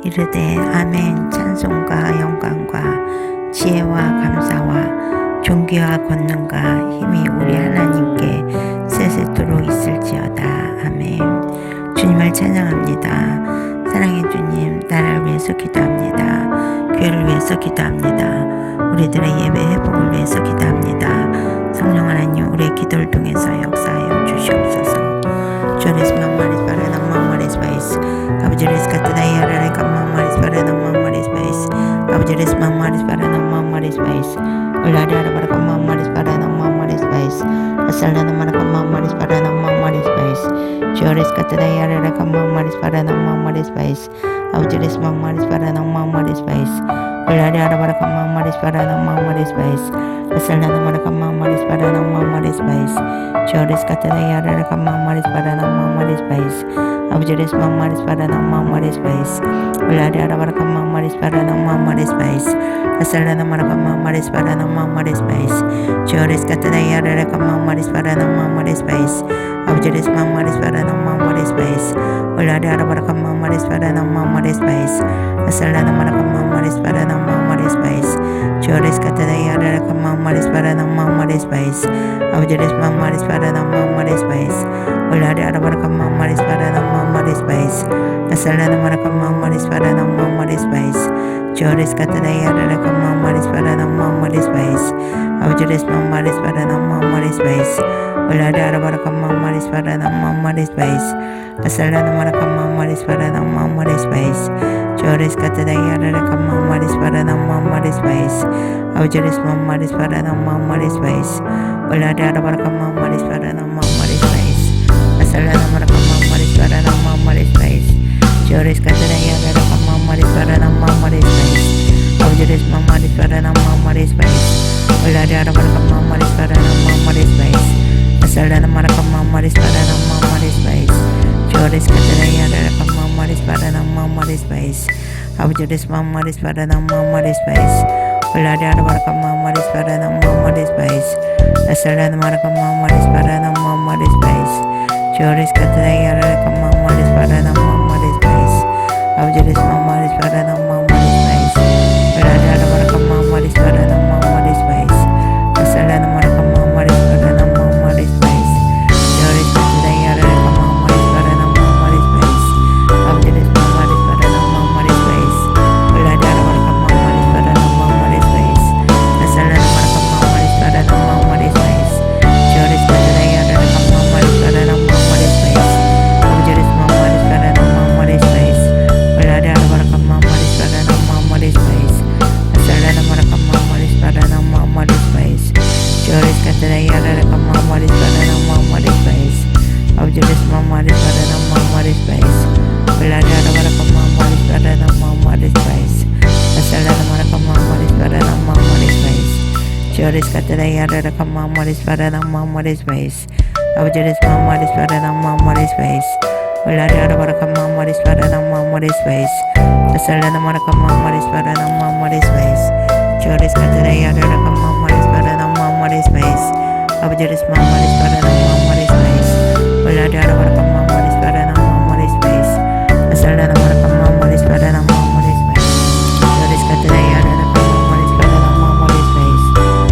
이르되 아멘. 찬송과 영광과 지혜와 감사와 존귀와 권능과 힘이 우리 하나님께 세세토록 있을지어다. 아멘. 주님을 찬양합니다. 사랑의 주님, 나를 위해서 기도합니다. 교회를 위해서 기도합니다. 우리들의 예배 회복을 위해서 기도합니다. 성령 하나님, 우리의 기도를 통해서 역사하여 주시옵소서. 주를 만마리 바라는 만마리 스파이스 아버지를 스카트다이 아라레 깜만마리 바라는 만마리 스파이스 아버지를 만마리 바라는 만마리 스파이스 올라리 아라바라 깜만마리 바라는 만마리 스파이스 아살라는 마라 깜만마리 바라는 만마리 스파이스 주를 스카트다이 아라레 깜만마리 바라는 만마리 스파이스 아버지를 만마리 바라는 만마리 스파이스 올라리 아라바라 깜만마리 바라는 만마리 스파이스 asalana marakam mamaris para ng mamaris pais chores katayara rakam mamaris para ng mamaris pais abjeres mamaris para ng mamaris pais ulari arabarakam mamaris para ng mamaris pais asalana marakam mamaris para ng mamaris pais chores katayara rakam mamaris para ng mamaris pais abjeres mamaris para ng mamaris pais ulari arabarakam mamaris para ng mamaris pais asalana marakam mamaris para ng mamaris pais chores katayara rakam mamaris para ng mamaris pais abjeres mamaris para ng mamaris pais ulari arabarakam mamaris para ng mamaris pais asalana marakam mamaris para ng mamaris pais chores katayara rakam mamaris para ng mamaris pais abjeres mamaris para ng mamaris pais ulari arabarakam mamaris para ng mamaris pais asalana marakam mamaris para ng mamaris pais chores katayara rakam mamaris para ng mamaris pais abjeres mamaris para ng mamaris pais ulari arabarakam mamaris para ng mamaris pais asalana marakam mamaris para ng mamaris pais chores katayara rakam mamaris para ng mamaris pais abjeres mamaris para ng mamaris pais ulari arabarakam mamaris para ng mamaris pais asalana marakam mamaris para ng mamaris pais chores katayara rakam mamaris para ng mamaris pais abjeres mamaris para ng mamaris pais ulari arabarakam mamaris para ng mamaris pais asalana marakam mamaris para ng mamaris pais chores katayara rakam mamaris para ng mamaris pais abjeres mamaris para ng mamaris pais ulari arabarakam mamaris para ng mamaris pais asalana marakam mamaris para ng mamaris pais chores katayara rakam mamaris para ng mamaris pais abjeres mamaris para ng mamaris pais ulari arabarakam mamaris para ng mamaris pais asalana marakam mamaris para ng mamaris pais chores katayara rakam mamaris para ng mamaris pais abjeres mamaris para ng mamaris pais ulari arabarakam mamaris para ng mamaris pais asalana marakam mamaris para ng mamaris pais chores katayara rakam mamaris para ng mamaris pais abjeres mamaris para ng mamaris pais ulari arabarakam mamaris para ng mamaris pais asalana marakam mamaris para ng mamaris pais chores katayara rakam mamaris para ng mamaris pais abjeres mamaris para ng mamaris pais ulari arabarakam mamaris para ng mamaris pais asalana marakam mamaris para ng mamaris pais chores katayara rakam mamaris para ng mamaris pais abjeres mamaris para ng mamaris pais ulari arabarakam mamaris para ng mamaris pais asalana marakam mamaris para ng mamaris pais chores katayara rakam mamaris para ng mamaris pais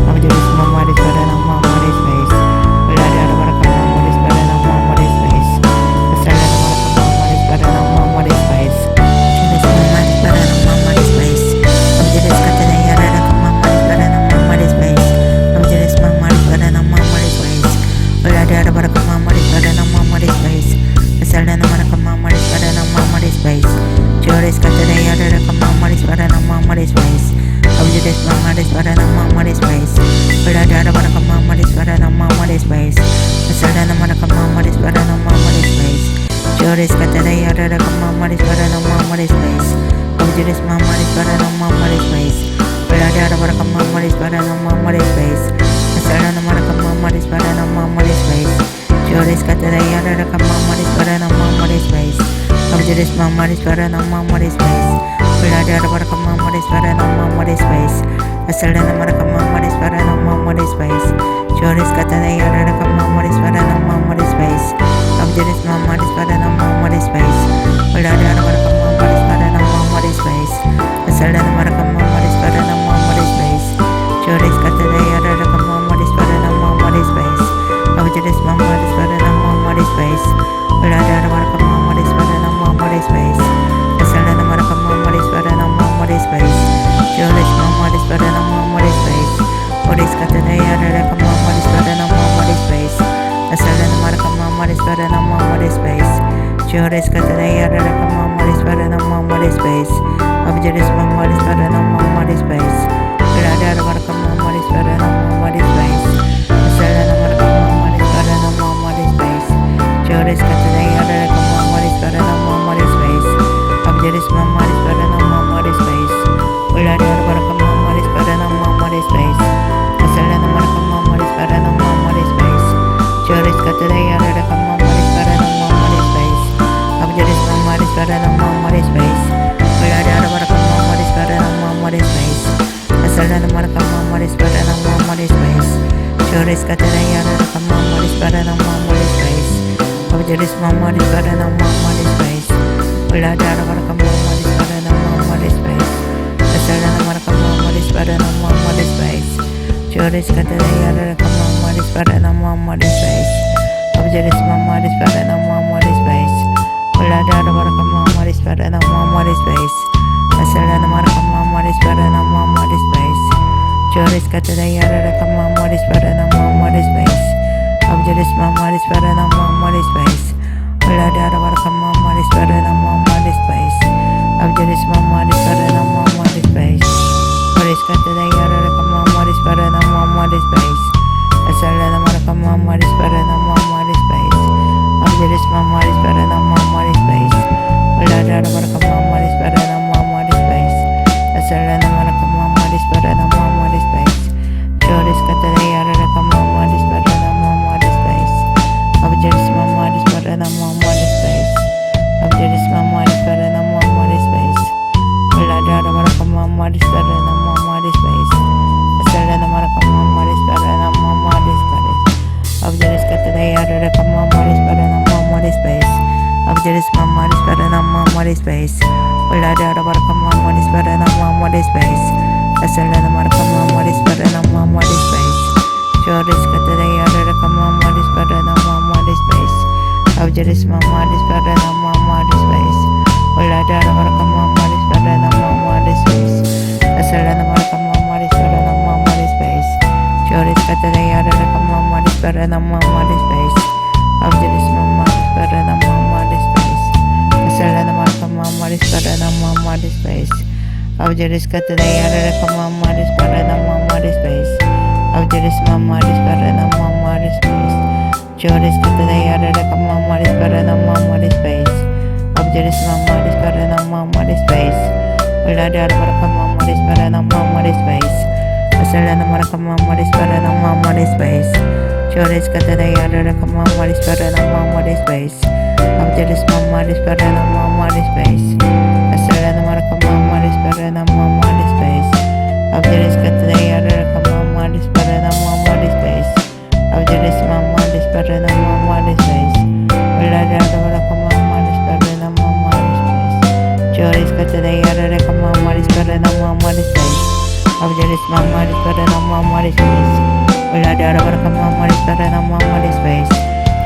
abjeres mamaris para ng mamaris pais ulari arabarakam mamaris para ng mamaris pais asalana marakam mamaris para ng mamaris pais chores mamaris para ng mamaris pais abjeres katayara rakam mamaris para ng mamaris pais abjeres mamaris para ng mamaris pais ulari arabarakam mamaris para ng mamaris pais asalana marakam mamaris para ng mamaris pais chores katayara rakam mamaris para ng mamaris pais abjeres mamaris para ng mamaris pais ulari arabarakam mamaris para ng mamaris pais asalana marakam mamaris para ng mamaris pais chores katayara rakam mamaris para ng mamaris pais abjeres mamaris para ng mamaris pais ulari arabarakam mamaris para ng mamaris pais asalana marakam mamaris para ng mamaris pais chores katayara rakam mamaris para ng mamaris pais abjeres mamaris para ng mamaris pais ulari arabarakam mamaris para ng mamaris pais asalana marakam mamaris para ng mamaris pais chores katayara rakam mamaris para ng mamaris pais abjeres mamaris para ng mamaris pais ulari arabarakam mamaris para ng mamaris Asalana maraka mamari sparana mamari space. Joris katana yarara mamari sparana mamari space. Abjaris mamari sparana mamari space. Uladara maraka mamari sparana mamari space. Asalana maraka mamari sparana mamari space. Joris mamari sparana mamari space. Oris katana yarara mamari sparana mamari space. Asalana maraka mamari sparana mamari space. Joris katana yarara mamari sparana mamari space. Abjaris mamari sparana mamari space. Uladara maraka mamari sparana mamari space. Asalana maraka mamari sparana mamari space. Joris katana yarara mamari sparana mamari space. Abjaris mamari sparana mamari space. Uladara maraka mamari sparana mamari space. Asalana maraka mamari sparana mamari space. Joris katana yarara mamari sparana mamari space. Abjaris mamari sparana mamari space. Uladara maraka mamari sparana mamari space. Asalana maraka mamari sparana mamari space. Joris katana yarara mamari sparana mamari space. Abjaris mamari sparana mamari space. Uladara maraka mamari sparana mamari space. Asalana maraka mamari sparana mamari space. Joris katana yarara mamari sparana mamari space. Abjaris mamari sparana mamari space. Uladara maraka mamari sparana mamari space. Asalana maraka mamari sparana mamari space. Joris katana yarara mamari sparana mamari space. Abjaris mamari sparana mamari space. Uladara maraka mamari sparana mamari space. Abjaris mamari sparana mamari space. Joris katana yarara mamari sparana mamari space. Asalana maraka mamari sparana mamari space. Abjaris mamari sparana mamari space. Uladara maraka mamari sparana mamari space. Asalana maraka mamari sparana mamari space. Joris katana yarara mamari sparana mamari space. Abjaris mamari sparana mamari space. Abjaris mamari sparana mamari space. Uladara maraka mamari sparana mamari space. Asalana maraka mamari sparana mamari space. Abjaris katana yarara mamari sparana mamari space. Abjaris mamari sparana mamari space. Uladara maraka mamari sparana mamari space. Asalana maraka mamari sparana mamari space. Joris katana yarara mamari sparana mamari space. Abjaris mamari sparana mamari space. Uladara maraka mamari sparana mamari space. Asalana maraka mamari sparana mamari space. Joris katana yarara mamari sparana mamari space. Abjaris mamari sparana mamari space. Asalana maraka mamari sparana mamari space. Abjaris katana yarara mamari sparana mamari space. Abjaris mamari sparana mamari space. Joris katana yarara mamari sparana mamari space. Abjaris mamari sparana mamari space. Uladara maraka mamari sparana mamari space. Asalana maraka mamari sparana mamari space. Joris katana yarara mamari sparana mamari space. Abjaris mamari sparana mamari space. Asalana maraka mamari sparana mamari space. Abjaris katana yarara mamari sparana mamari space. Abjaris mamari sparana mamari space. Uladara maraka mamari sparana mamari space. Joris katana yarara mamari sparana mamari space. Abjaris mamari sparana mamari space. Uladara maraka mamari sparana mamari space.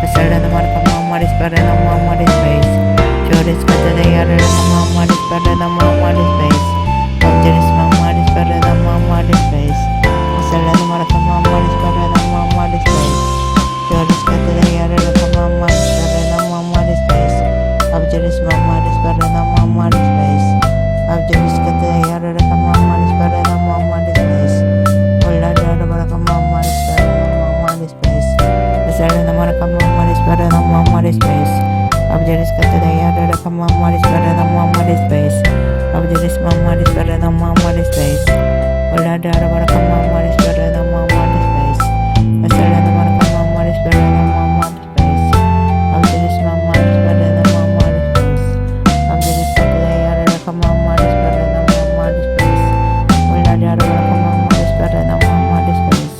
Asalana maraka mamari sparana mamari space. Joris katana yarara mamari sparana mamari space. Abjaris mamari sparana mamari space. Asalana maraka mamari sparana mamari space. Joris katana yarara mamari sparana mamari space. Abjaris mamari sparana mamari space. Abjaris katana yarara mamari sparana mamari space. Uladara maraka mamari sparana mamari space. Asalana maraka mamari sparana mamari space. Abjaris katana yarara mamari sparana mamari space. Abjaris mamari sparana mamari space. Uladara maraka mamari sparana mamari space. Asalana maraka mamari sparana mamari space. Abjaris mamari sparana mamari space. Abjaris katana yarara mamari sparana mamari space. Uladara maraka mamari sparana mamari space.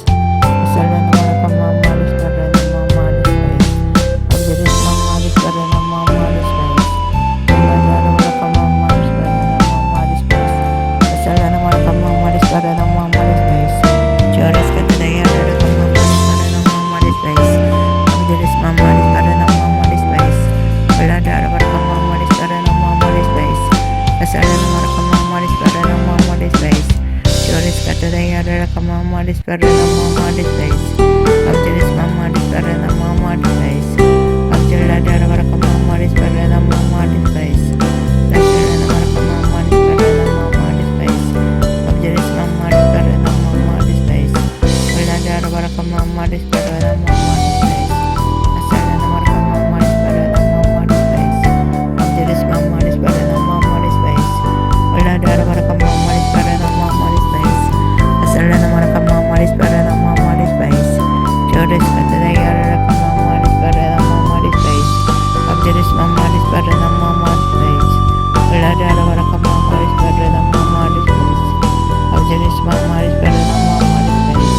Asalana maraka mamari sparana mamari space. Abjaris mamari sparana mamari space. Uladara maraka mamari sparana mamari space. mamadis parana mamadis bais. Abdiris mamadis parana mamadis bais. Abdullah dara baraka mamadis parana mamadis bais. Dasarana baraka mamadis parana mamadis bais. Abdiris mamadis parana mamadis bais. Allah dara baraka mamadis parana mamadis bais. Dasarana baraka mamadis parana mamadis bais. Abdiris mamadis parana mamadis bais. Allah dara baraka mamadis parana mamadis bais. Dasarana baraka mamadis parana mamadis bais. Joris katara yara baraka mamadis parana mamadis bais. Abdiris mamadis parana mamadis bais. Allah dara baraka mamadis parana mamadis bais. Abdiris mamadis parana mamadis bais.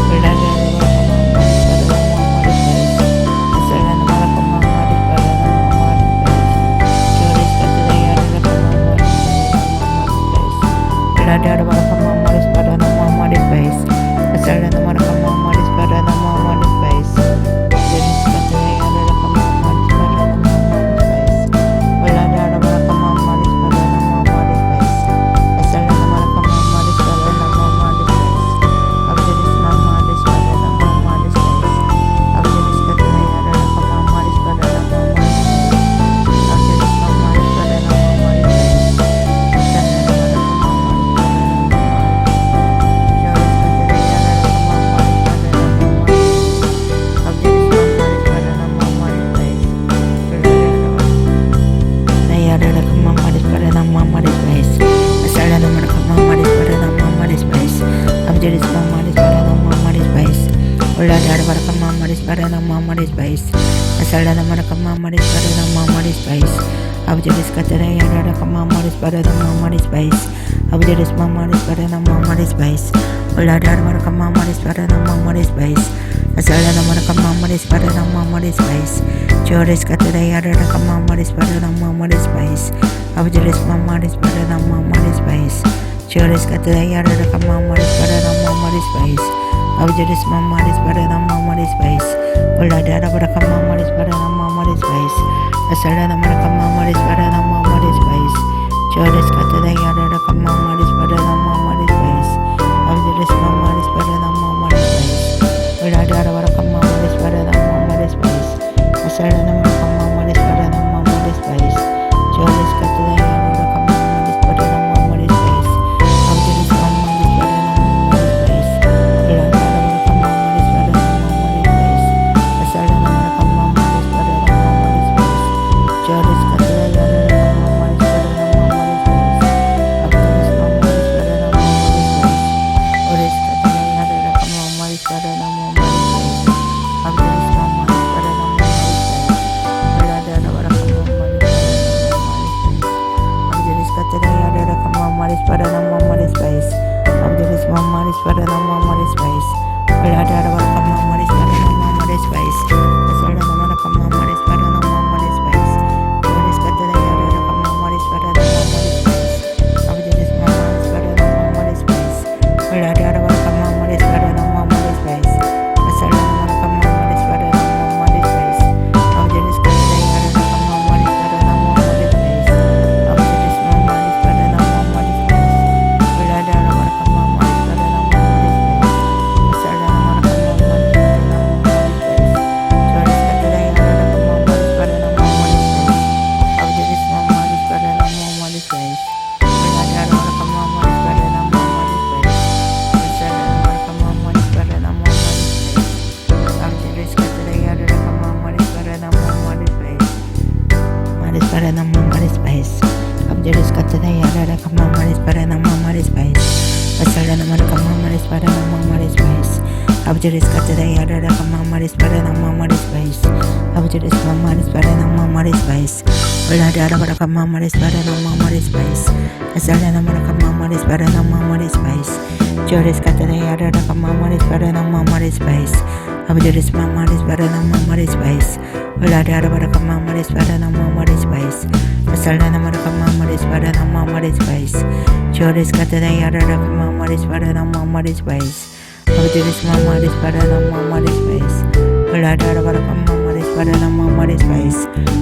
Allah dara baraka mamadis parana mamadis bais. Dasarana baraka mamadis parana mamadis bais. Joris katara yara baraka mamadis parana mamadis bais. Allah dara baraka mamadis parana mamadis bais. Dasarana baraka mamadis parana mamadis bais. Joris katara yara baraka mamadis parana mamadis bais. Allah dara baraka mamadis parana mamadis bais. Dasarana baraka mamadis parana mamadis bais. Abdiris mamadis parana mamadis bais. Abdiris katara yara baraka mamadis parana mamadis bais. Abdiris mamadis parana mamadis bais. Dasarana baraka mamadis parana mamadis bais. Joris katara yara baraka mamadis parana mamadis bais. Abdiris mamadis parana mamadis bais. Dayara baraka mamadis parana mamadis bais. Dasarana baraka mamadis parana mamadis bais. Abdiris mamadis parana mamadis bais. Allah dara baraka mamadis parana mamadis bais. Dasarana baraka mamadis parana mamadis bais. Abdiris katara yara baraka mamadis parana mamadis bais. Abdiris mamadis parana mamadis bais. Allah dara baraka mamadis parana mamadis bais. Dasarana baraka mamadis parana mamadis bais. Joris katara yara baraka mamadis parana mamadis bais. Abdiris mamadis parana mamadis bais. Joris katara yara baraka mamadis parana mamadis bais. Abdiris mamadis parana mamadis bais. Allah dara baraka mamadis parana mamadis bais. Dasarana baraka mamadis parana mamadis bais. Joris katara yara baraka mamadis parana mamadis bais. Abdiris mamadis parana mamadis bais. Allah dara baraka mamadis parana mamadis bais. Dasarana baraka mamadis parana mamadis bais. Joris katara yara baraka mamadis parana mamadis bais. Abdiris mamadis parana mamadis bais. Allah dara baraka mamadis parana mamadis bais. Dasarana baraka mamadis parana mamadis bais. Joris katara yara baraka mamadis parana mamadis bais. Abdiris mamadis parana mamadis bais. Joris katara yara baraka mamadis parana mamadis bais. Abdiris mamadis parana mamadis bais. Allah dara baraka mamadis parana mamadis bais. Abdiris katara yara baraka mamadis parana mamadis bais. Abdiris mamadis parana mamadis bais. Allah dara baraka mamadis parana mamadis bais. Dasarana baraka mamadis parana mamadis bais. Joris katara yara baraka mamadis parana mamadis bais. Abdiris mamadis parana mamadis bais. Allah dara baraka mamadis parana mamadis bais. Dasarana baraka mamadis parana mamadis bais. Abdiris katara yara baraka mamadis parana mamadis bais. Abdiris mamadis parana mamadis bais. Allah dara baraka mamadis parana mamadis bais. Dasarana baraka mamadis parana mamadis bais. Joris katara yara baraka mamadis parana mamadis bais. Abdiris mamadis parana mamadis bais. Allah dara baraka mamadis parana mamadis bais. Dasarana baraka mamadis parana mamadis bais. Abdiris katara yara baraka mamadis parana mamadis bais. Mamadis parana mamadis bais. Abdiris katara yara baraka mamadis parana mamadis bais. Dasarana baraka mamadis parana mamadis bais. Abdiris katara yara baraka mamadis parana mamadis bais. Abdiris mamadis parana mamadis bais. Allah dara baraka mamadis parana mamadis bais. Dasarana baraka mamadis parana mamadis bais. Joris katara yara baraka mamadis parana mamadis bais. Abdiris mamadis parana mamadis bais. Allah dara baraka mamadis parana mamadis bais. Dasarana baraka mamadis parana mamadis bais. Joris katara yara baraka mamadis parana mamadis bais. Abdiris mamadis parana mamadis bais. Allah dara baraka mamadis parana mamadis bais.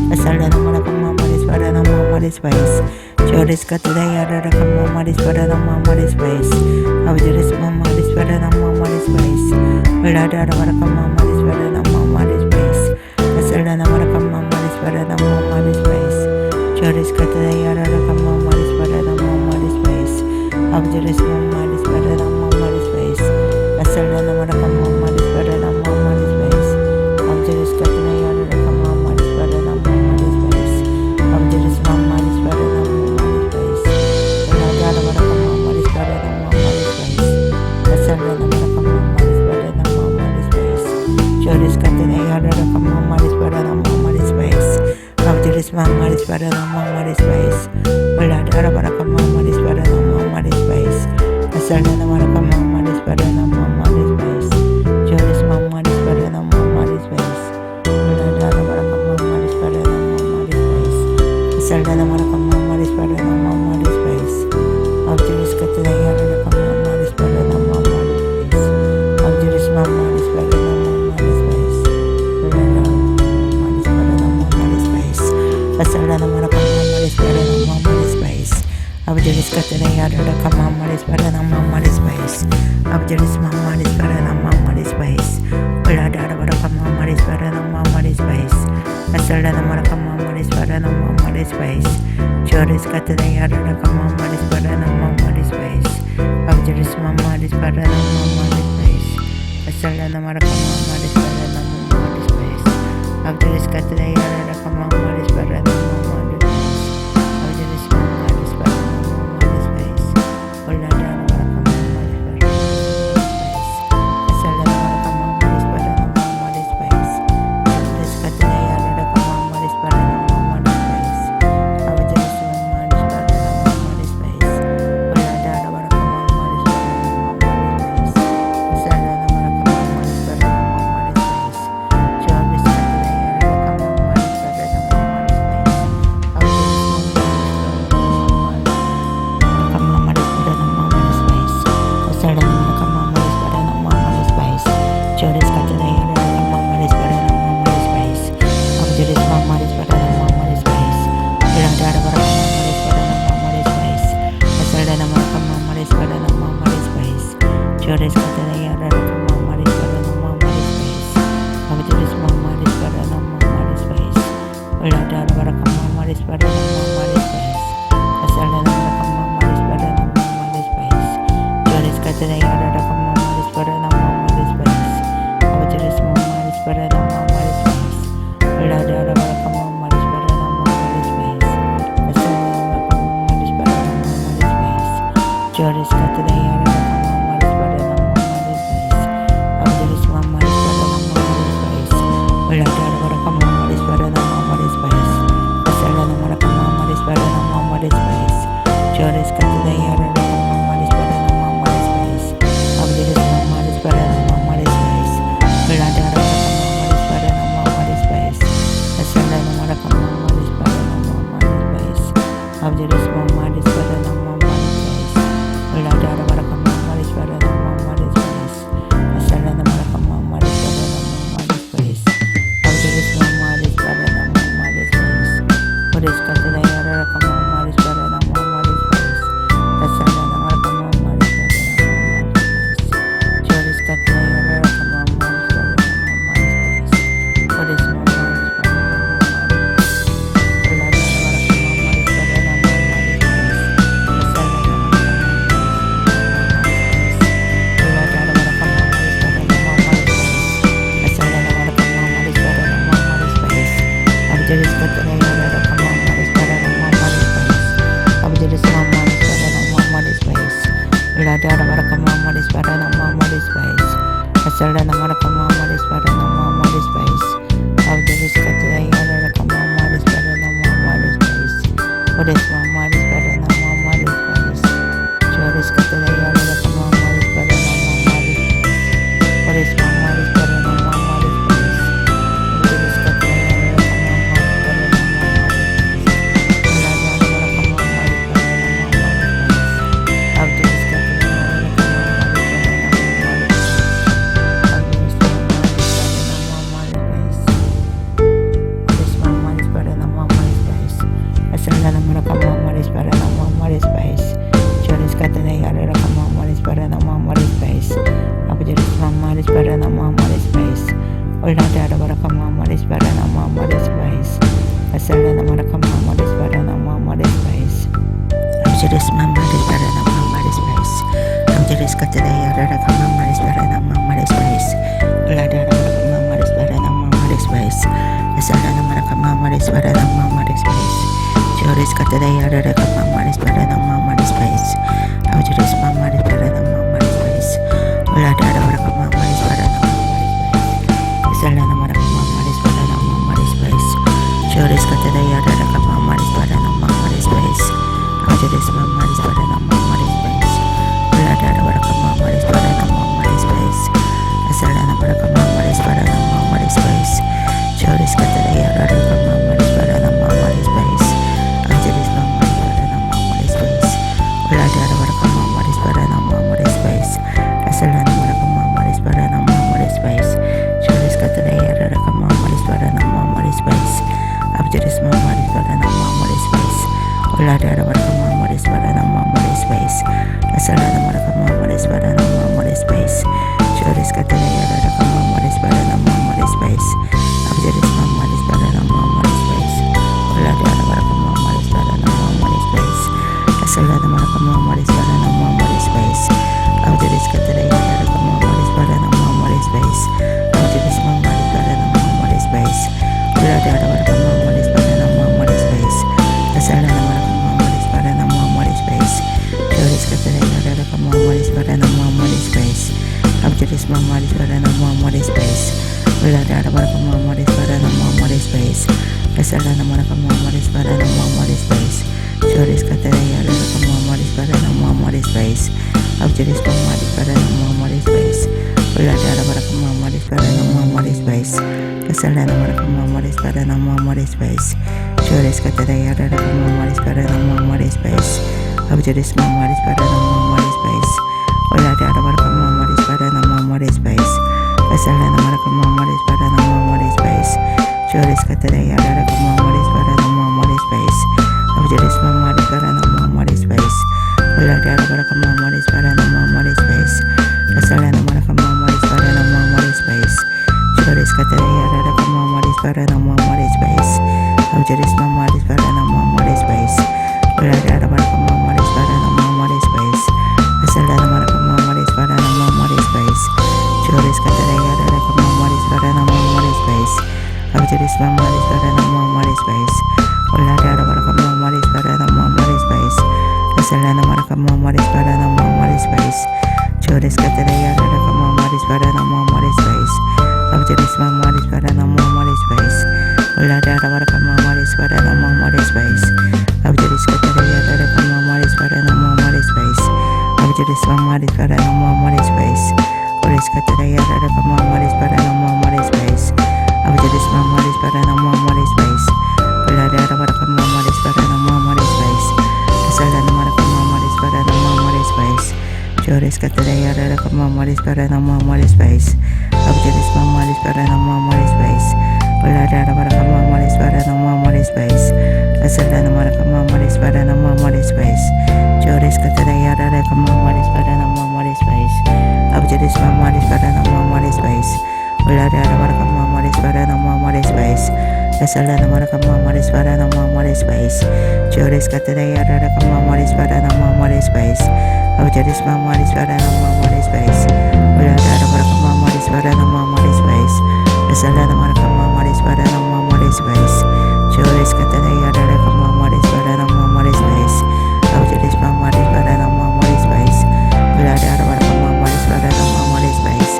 Dasarana baraka mamadis para the Mamma Space. Joris Katayara Mamma para the Mamma Space. Abjuris Mamma para the Mamma Space. Vilada Mamma para the Mamma Space. Asalana Mamma para the Mamma Space. Joris Katayara Mamma para the Mamma Space. Abjuris Mamma para the Mamma Space. Asalana Mamma para the Mamma Space. Abjuris Katayara Mamma para the Mamma Space. Abjuris Mamma para the Mamma Space. Vilada Mamma para the Mamma Space. Asalana Mamma para the Mamma Space. Joris Katayara Mamma para the Mamma Space. Abjuris Mamma para the Mamma Space. Vilada Mamma para the Mamma Space. Asalana Mamma para the Mamma Space. Joris Mamma para the Mamma Space. Vilada Mamma para the Mamma Space. Asalana Mamma para the Mamma Space. Abjuris Katayara Mamma para the Mamma Space. Abjuris Mamma para the Mamma Space. Vilada Mamma para the Mamma Space. Asalana Mamma para the Mamma Space. Abjuris Katayara Mamma para the Mamma Space. Abjuris Mamma para the Mamma Space. Vilada Mamma para the Mamma Space. Asalana Mamma para the Mamma Space. Joris Katayara Mamma para the Mamma Space. Abjuris Mamma para the Mamma Space. Asalana Mamma para the Mamma Space. Abjuris Katayara Mamma para the Mamma Space. Abjuris Mamma para the Mamma Space. Vilada Mamma para the Mamma Space. Asalana Mamma para the Mamma Space. Abjuris Katayara Mamma para the Mamma Space. Abjuris Mamma para the Mamma Space. Vilada Mamma para the Mamma Space. Asalana Mamma para the Mamma Space. Joris Katayara Mamma para the Mamma Space. Abjuris Mamma para the Mamma Space. Asalana Mamma para the Mamma Space. Joris Katayara Mamma para the Mamma Space. Abjuris Mamma para the Mamma Space. Vilada Mamma para the Mamma Space. Asalana Mamma para the Mamma Space. Joris Katayara Mamma para the Mamma Space. Abjuris Mamma para the Mamma Space. Vilada Mamma para the Mamma Space. Asalana Mamma para the Mamma Space. Joris Katayara Mamma para the Mamma Space. Abjuris Mamma para the Mamma Space. Vilada Mamma para the Mamma Space. Asalana Mamma para the Mamma Space. Joris Katayara Mamma para the Mamma Space. Abjuris Mamma para the Mamma Space. Vilada Mamma para the Mamma Space. Asalana Mamma para the Mamma Space. Joris Katayara Mamma para the Mamma Space. Abjuris Mamma para the Mamma Space. Vilada Mamma para the Mamma Space. Asalana Mamma para the Mamma Space. Abjuris Mamma para the Mamma Space. Vilada Mamma para the Mamma Space. Asalana Mamma para the Mamma Space. Abjuris Mamma para the Mamma Space. Joris Katayara Mamma para the Mamma Space. Asalana Mamma para the Mamma Space. Joris Katayara Mamma para the Mamma Space. Joris Mamma para the Mamma Space. Vilada Mamma para the Mamma Space. Asalana Abjuris Katayara Mamma para the Mamma Space. Abjuris Mamma para the Mamma Space. Vilada Mamma para the Mamma Space. Asalana Mamma para the Mamma Space. Abjuris Katayara Mamma para the Mamma Space. Joris Mamma para the Mamma Space. Joris Katayara Mamma para the Mamma Space. Joris Mamma para the Mamma Space. Abjuris Katayara Mamma para the Mamma Space. Vilada Mamma para the Mamma Space. Abjuris Katayara Mamma para the Mamma Space. Abjuris Mamma para the Mamma Space. Aujeris mamaris para na mamaris bais. Aujeris katadaya rara ka mamaris para na mamaris bais. Ulada rara ka mamaris para na mamaris bais. Asala na mara ka mamaris para na mamaris bais. Joris katadaya rara ka mamaris para na mamaris bais. Aujeris mamaris para na mamaris bais. Ulada rara ka mamaris para na mamaris bais. Asala na mara ka mamaris para na mamaris bais. Joris katadaya rara ka mamaris para na mamaris bais. Aujeris mamaris para na mamaris bais. Ulada rara ka mamaris para na mamaris bais. Asala na mara ka mamaris para na mamaris bais. Joris katadaya rara ka mamaris para na mamaris bais. Aujeris mamaris para na mamaris bais. Ulada rara ka mamaris para na mamaris bais. Asala na mara ka mamaris para na mamaris bais. Joris katadaya rara ka mamaris para na mamaris bais. Aujeris mamaris para na mamaris bais. Ulada rara ka mamaris para na mamaris bais. Asala na mara ka mamaris para na mamaris bais. Joris katadaya rara ka mamaris para na mamaris bais. Aujeris mamaris para na mamaris bais. Ulada rara ka mamaris para na mamaris bais. Asala na mara ka mamaris para na mamaris bais. Aujeris katadaya rara ka mamaris para na mamaris bais. Aujeris mamaris para na mamaris bais. Ulada rara ka mamaris para na mamaris bais. Asala na mara ka mamaris para na mamaris bais. Joris katadaya rara ka mamaris para na mamaris bais. Aujeris mamaris para na mamaris bais. Ulada rara ka mamaris para na mamaris bais. Asala na mara ka mamaris para na mamaris bais. Joris katadaya rara ka mamaris para na mamaris bais. Aujeris mamaris para na mamaris bais. Ulada rara ka mamaris para na mamaris bais. Asala na mara ka mamaris para na mamaris bais. Joris katadaya rara ka mamaris para na mamaris bais. Aujeris mamaris para na mamaris bais. Ulada rara ka mamaris para na mamaris bais. Asala na mara ka mamaris para na mamaris bais. Joris katadaya rara ka mamaris para na mamaris bais. Aujeris mamaris para na mamaris bais. Ulada rara ka mamaris para na mamaris bais. Asala na mara ka mamaris para na mamaris bais. Joris katadaya rara ka mamaris para na mamaris bais. Aujeris mamaris para na mamaris bais. Ulada rara ka mamaris para na mamaris bais. Asala na mara ka mamaris para na mamaris bais. Joris katadaya rara ka mamaris para na mamaris bais. Aujeris mamaris para na mamaris bais. Ulada rara ka mamaris para na mamaris bais. Asala na mara ka mamaris para na mamaris bais. Joris katadaya rara ka mamaris para na mamaris bais. Aujeris mamaris para na mamaris bais. Ulada rara ka mamaris para na mamaris bais. Aujeris katadaya rara ka mamaris para na mamaris bais. Aujeris mamaris para na mamaris bais. Joris katadaya rara ka mamaris para na mamaris bais. Aujeris mamaris para na mamaris bais. Ulada rara ka mamaris para na mamaris bais. Asala na mara ka mamaris para na mamaris bais. Joris katadaya rara ka mamaris para na mamaris bais. Aujeris mamaris para na mamaris bais. Ulada rara ka mamaris para na mamaris bais. Asala na mara ka mamaris para na mamaris bais. Joris katadaya rara ka mamaris para na mamaris bais. Aujeris mamaris para na mamaris bais. Ulada rara ka mamaris para na mamaris bais. Asala na mara ka mamaris para na mamaris bais. Joris katadaya rara ka mamaris para na mamaris bais. Aujeris mamaris para na mamaris bais. Ulada rara ka mamaris para na mamaris bais. Asala na mara ka mamaris para na mamaris bais. Joris katadaya rara ka mamaris para na mamaris bais. Aujeris mamaris para na mamaris bais. Ulada rara ka mamaris para na mamaris bais.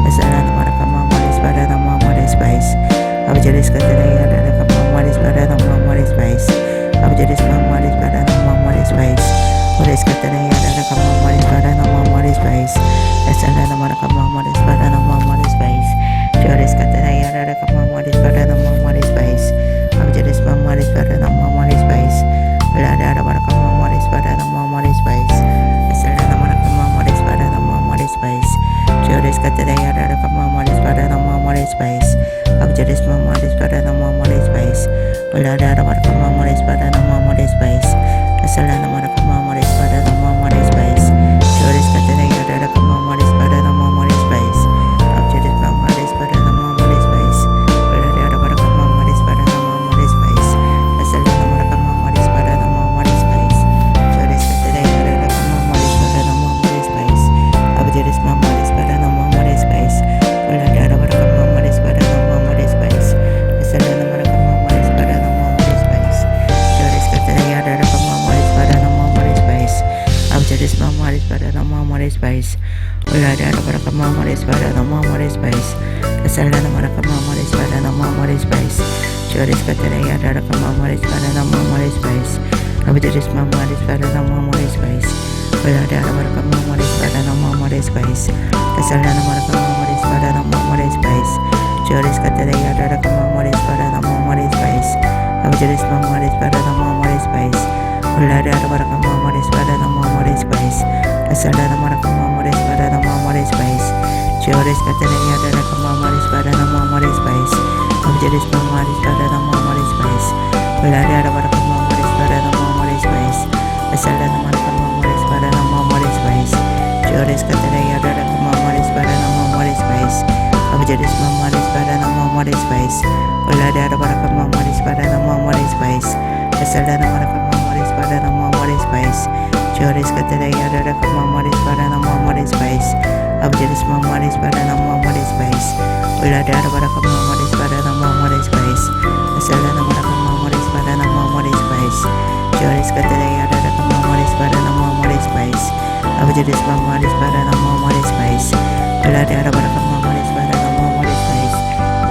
Asala na mara ka mamaris para na mamaris bais. Aujeris katadaya rara ka mamaris para na mamaris bais. Aujeris mamaris para na mamaris bais. Joris katadaya rara ka mamaris para na mamaris bais. Asala na mara ka mamaris para na mamaris bais. Joris katadaya rara ka mamaris para na mamaris bais. Aujeris mamaris para na mamaris bais. Ulada rara ka mamaris para na mamaris bais. Asala na mara ka mamaris para na mamaris bais. Joris katadaya rara ka mamaris para na mamaris bais. Aujeris mamaris para na mamaris bais. Ulada rara ka mamaris para na mamaris bais. Asala na mara ka mamaris para na mamaris Spice. Ulada para kamamore para namamore Spice. Kasala para kamamore para namamore Spice. Joris kataraya para kamamore para namamore Spice. Abdiris mamaris para namamore Spice. Ulada para kamamore para namamore Spice. Kasala para kamamore para namamore Spice. Joris kataraya para kamamore para namamore Spice. Abdiris mamaris para namamore Spice. Ulada para kamamore para namamore Spice. Kasala para kamamore para namamore Spice. Joris kataraya para kamamore para namamore Spice. Abdiris mamaris para namamore Spice. Ulada para kamamore para namamore Spice. Kasala para kamamore para namamore Spice. Joris kataraya para kamamore para namamore Spice. Abdiris mamaris para namamore Spice. Ulada para kamamore para namamore Spice. Kasala para kamamore para namamore Spice. Joris kataraya para kamamore para namamore Spice. Abdiris mamaris para namamore Spice. Ulada para kamamore para namamore Spice. Kasala para kamamore para namamore Spice. Joris kataraya para kamamore para namamore Spice. Abdiris mamaris para namamore Spice. Ulada para kamamore para namamore Spice.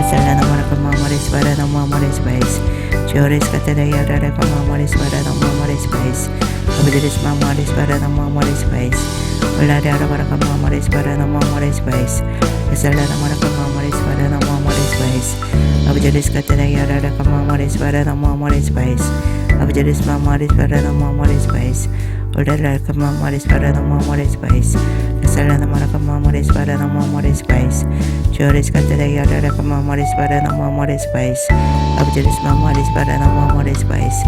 Kasala para kamamore para namamore Spice. Joris kataraya para kamamore para namamore Spice. Abdiris mamaris para namamore Spice. Ulada para kamamore para namamore Spice. Kasala para kamamore para namamore Spice. Abdiris kataraya para kamamore para namamore Spice. Abdiris mamaris para namamore Spice. Ulada kamamore para namamore Spice. Kasala para kamamore para namamore Spice. Joris kataraya para kamamore para namamore Spice. Abdiris mamaris para namamore Spice.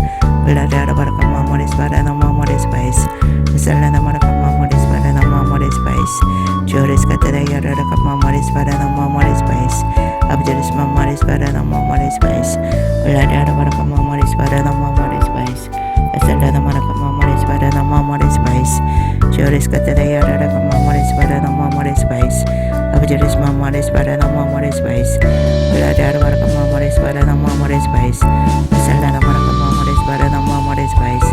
Ulada para kamamore para namamore Spice. Kasala para kamamore para namamore Spice. Joris kataraya para kamamore para namamore Spice. Abdiris mamaris para namamore Spice. Ulada para kamamore para namamore Spice. Kasala para kamamore para namamore Spice. Joris kataraya para kamamore para namamore Spice. Abdiris mamaris para namamore Spice. Ulada para kamamore para namamore Spice. Kasala para kamamore para namamore Spice.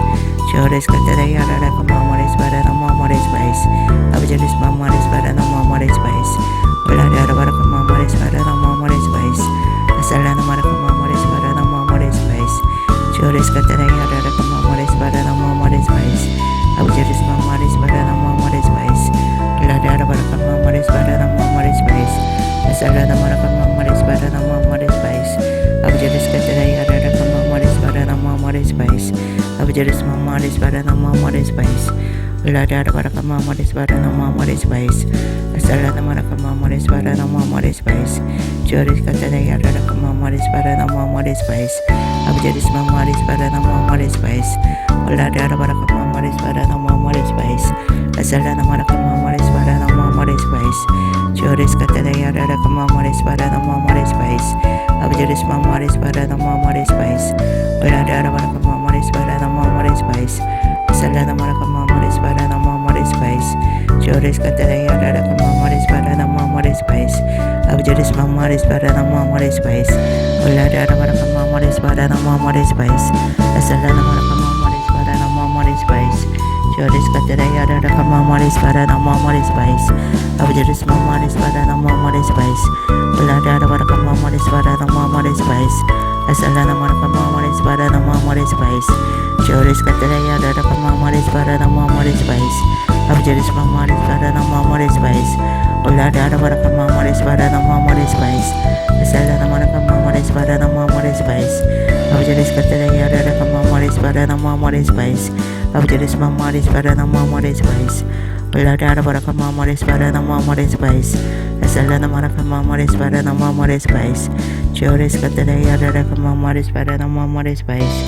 Joris kataraya para kamamore para namamore Spice. Abdiris mamaris para namamore Spice. Ulada para kamamore para namamore Spice. Kasala para kamamore para namamore Spice. Joris kataraya para kamamore para namamore Spice. Abdiris mamaris para namamore Spice. Ulada para kamamore para namamore Spice. Kasala para kamamore para namamore Spice. Abdiris kataraya para kamamore para namamore Spice. Abdiris mamaris para namamore Spice. Ulada para kamamore para namamore Spice. Kasala para kamamore para namamore Spice. Joris kataraya para kamamore para namamore Spice. Abdiris mamaris para namamore Spice. Ulada para kamamore para namamore Spice. Kasala para kamamore para namamore Spice. Joris kataraya para kamamore para namamore Spice. Abdiris mamaris para namamore Spice. Ulada para kamamore para namamore Spice. Kasala para kamamore para namamore Spice. Joris kataraya para kamamore para namamore Spice. Abdiris mamaris para namamore Spice. Ulada para kamamore para namamore Spice. Kasala para kamamore para namamore Spice. Joris kataraya para kamamore para namamore Spice. Abdiris mamaris para namamore Spice. Ulada para kamamore para namamore Spice. Kasala para kamamore para namamore Spice. Joris kataraya para kamamore para namamore Spice. Abdiris mamaris para namamore Spice. Ulada para kamamore para namamore Spice. Kasala para kamamore para namamore Spice. Abdiris kataraya para kamamore para namamore Spice. Abdiris mamaris para namamore Spice. Ulada para kamamore para namamore Spice. Kasala para kamamore para namamore Spice. Joris kataraya para kamamore para namamore Spice.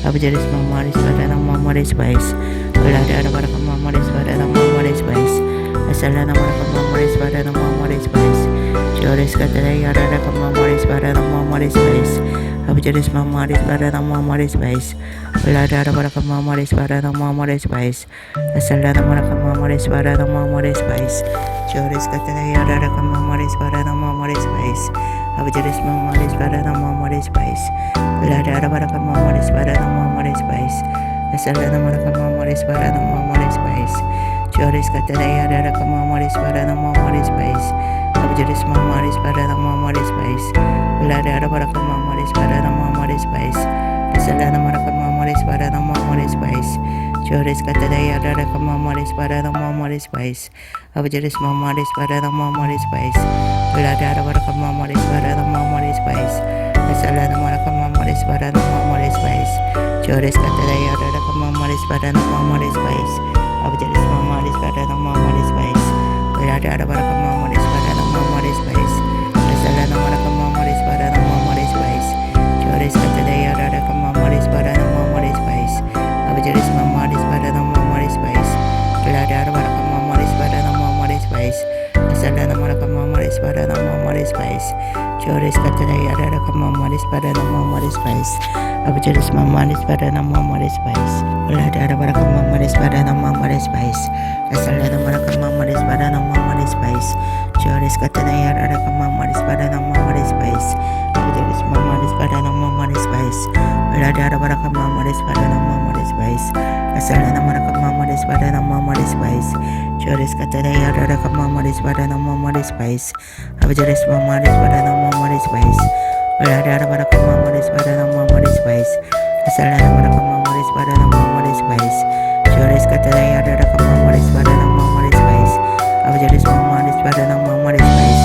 Abdiris mamaris para namamore Spice. Ulada para kamamore para namamore Spice. Kasala para kamamore para namamore Spice. Joris kataraya para kamamore para namamore Spice. Abdiris mamaris para namamore Spice. Ulada para kamamore para namamore Spice. Kasala para kamamore para namamore Spice. Joris kataraya para kamamore para namamore Spice. Abdiris mamaris para namamore Spice. Ulada para kamamore para namamore Spice. Kasala para kamamore para namamore Spice. Joris Kataya Rara Kamamoris Paranamoris Spice, Abjuris Mamoris Paranamoris Spice, Ladara Kamamoris Paranamoris Spice, Salana Marakamamoris Paranamoris Spice, Joris Kataya Rara Kamamoris Paranamoris Spice, Abjuris Mamoris Paranamoris Spice, Ladara Kamamoris Paranamoris Spice, Salana Marakamamoris Paranamoris Spice, Joris Kataya Rara Kamamoris Paranamoris Spice, Abjuris Mamoris Paranamoris Spice, Ladara Kamamoris Paranamoris Spice, Salana Marakamamoris Paranamoris Spice, Joris Kataya Rara Kamamoris Paranamoris Spice, Abjuris Mamoris Paranamoris Spice, Ladara Kamamoris Paranamoris Spice, Salana Marakamamoris Paranamoris Spice, Joris Kataya Rara Kamamoris Paranamoris Spice, Abjuris Mamoris Paranamoris Spice, Ladara Kamamoris Paranamoris Spice, Salana Marakamamoris Paranamoris Spice, Joris Kataya Rara Kamamoris Paranamoris Spice, Abjuris Mamoris Paranamoris Spice, Ladara Kamamoris Paranamoris Spice, Salana Marakamamoris Paranamoris Spice, Joris Kataya Rara Kamamoris Paranamoris Spice, Abjuris Mamoris Paranamoris Spice, Ladara Kamamoris Paranamoris Spice, Salana Marakamamoris Paranamoris Spice, Joris Kataya Rara Kamamoris Paranamoris Spice, Abjuris Mamoris Paranamoris Spice, Ladara Kamamoris Paranamoris Spice, Salana Marakamamoris Paranamoris Spice, Joris Kataya Rara Kamamoris Paranamoris Spice, Abjuris Mamoris Paranamoris Spice,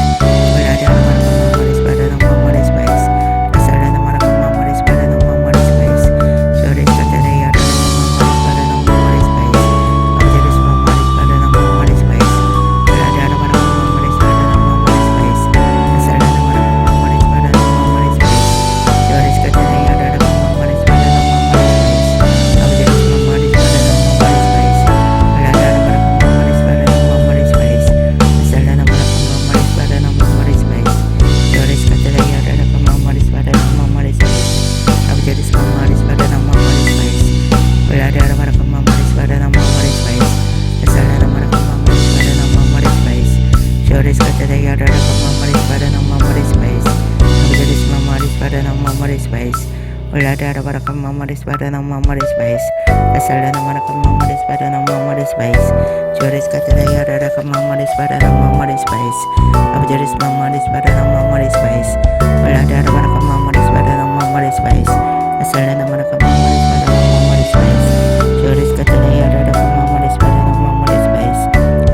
Ladara Kamamoris Paranamoris Spice, Salana Marakamamoris Paranamoris Spice, Joris Kataya Rara Kamamoris Paranamoris Spice, Abjuris Mamoris Paranamoris Spice, Ladara Kamamoris Paranamoris Spice, Salana Marakamamoris Paranamoris Spice, Joris Kataya Rara Kamamoris Paranamoris Spice, Abjuris Mamoris Paranamoris Spice, Ladara Kamamoris Paranamoris Spice, Salana Marakamamoris Paranamoris Spice, Joris Kataya Rara Kamamoris Paranamoris Spice, Abjuris Mamoris Paranamoris Spice, Ladara Kamamoris Paranamoris Spice, Salana Marakamamoris Paranamoris Spice, Joris Kataya Rara Kamamoris Paranamoris Spice, Abjuris Mamoris Paranamoris Spice, Ladara Kamamoris Paranamoris Spice, Salana Marakamamoris Paranamoris Spice, Joris Kataya Rara Kamamoris Paranamoris Spice,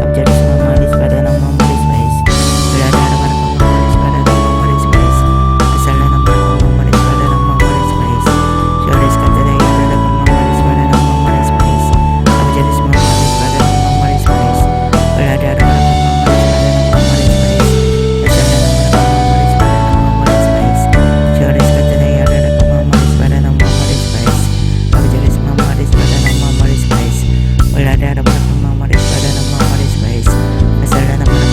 Abjuris Mamoris Paranamoris Spice, Ladara Kamamoris Paranamoris Spice, Salana Marakamamoris Paranamoris Spice, Joris Kataya Rara Kamamoris Paranamoris Spice, Abjuris Mamoris Paranamoris Spice, Ladara Kamamoris Paranamoris Spice, Salana Marakamamoris Paranamoris Spice, Joris Kataya Rara Kamamoris Paranamoris Spice, Abjuris Mamoris Paranamoris Spice, Ladara Kamamoris Paranamoris Spice,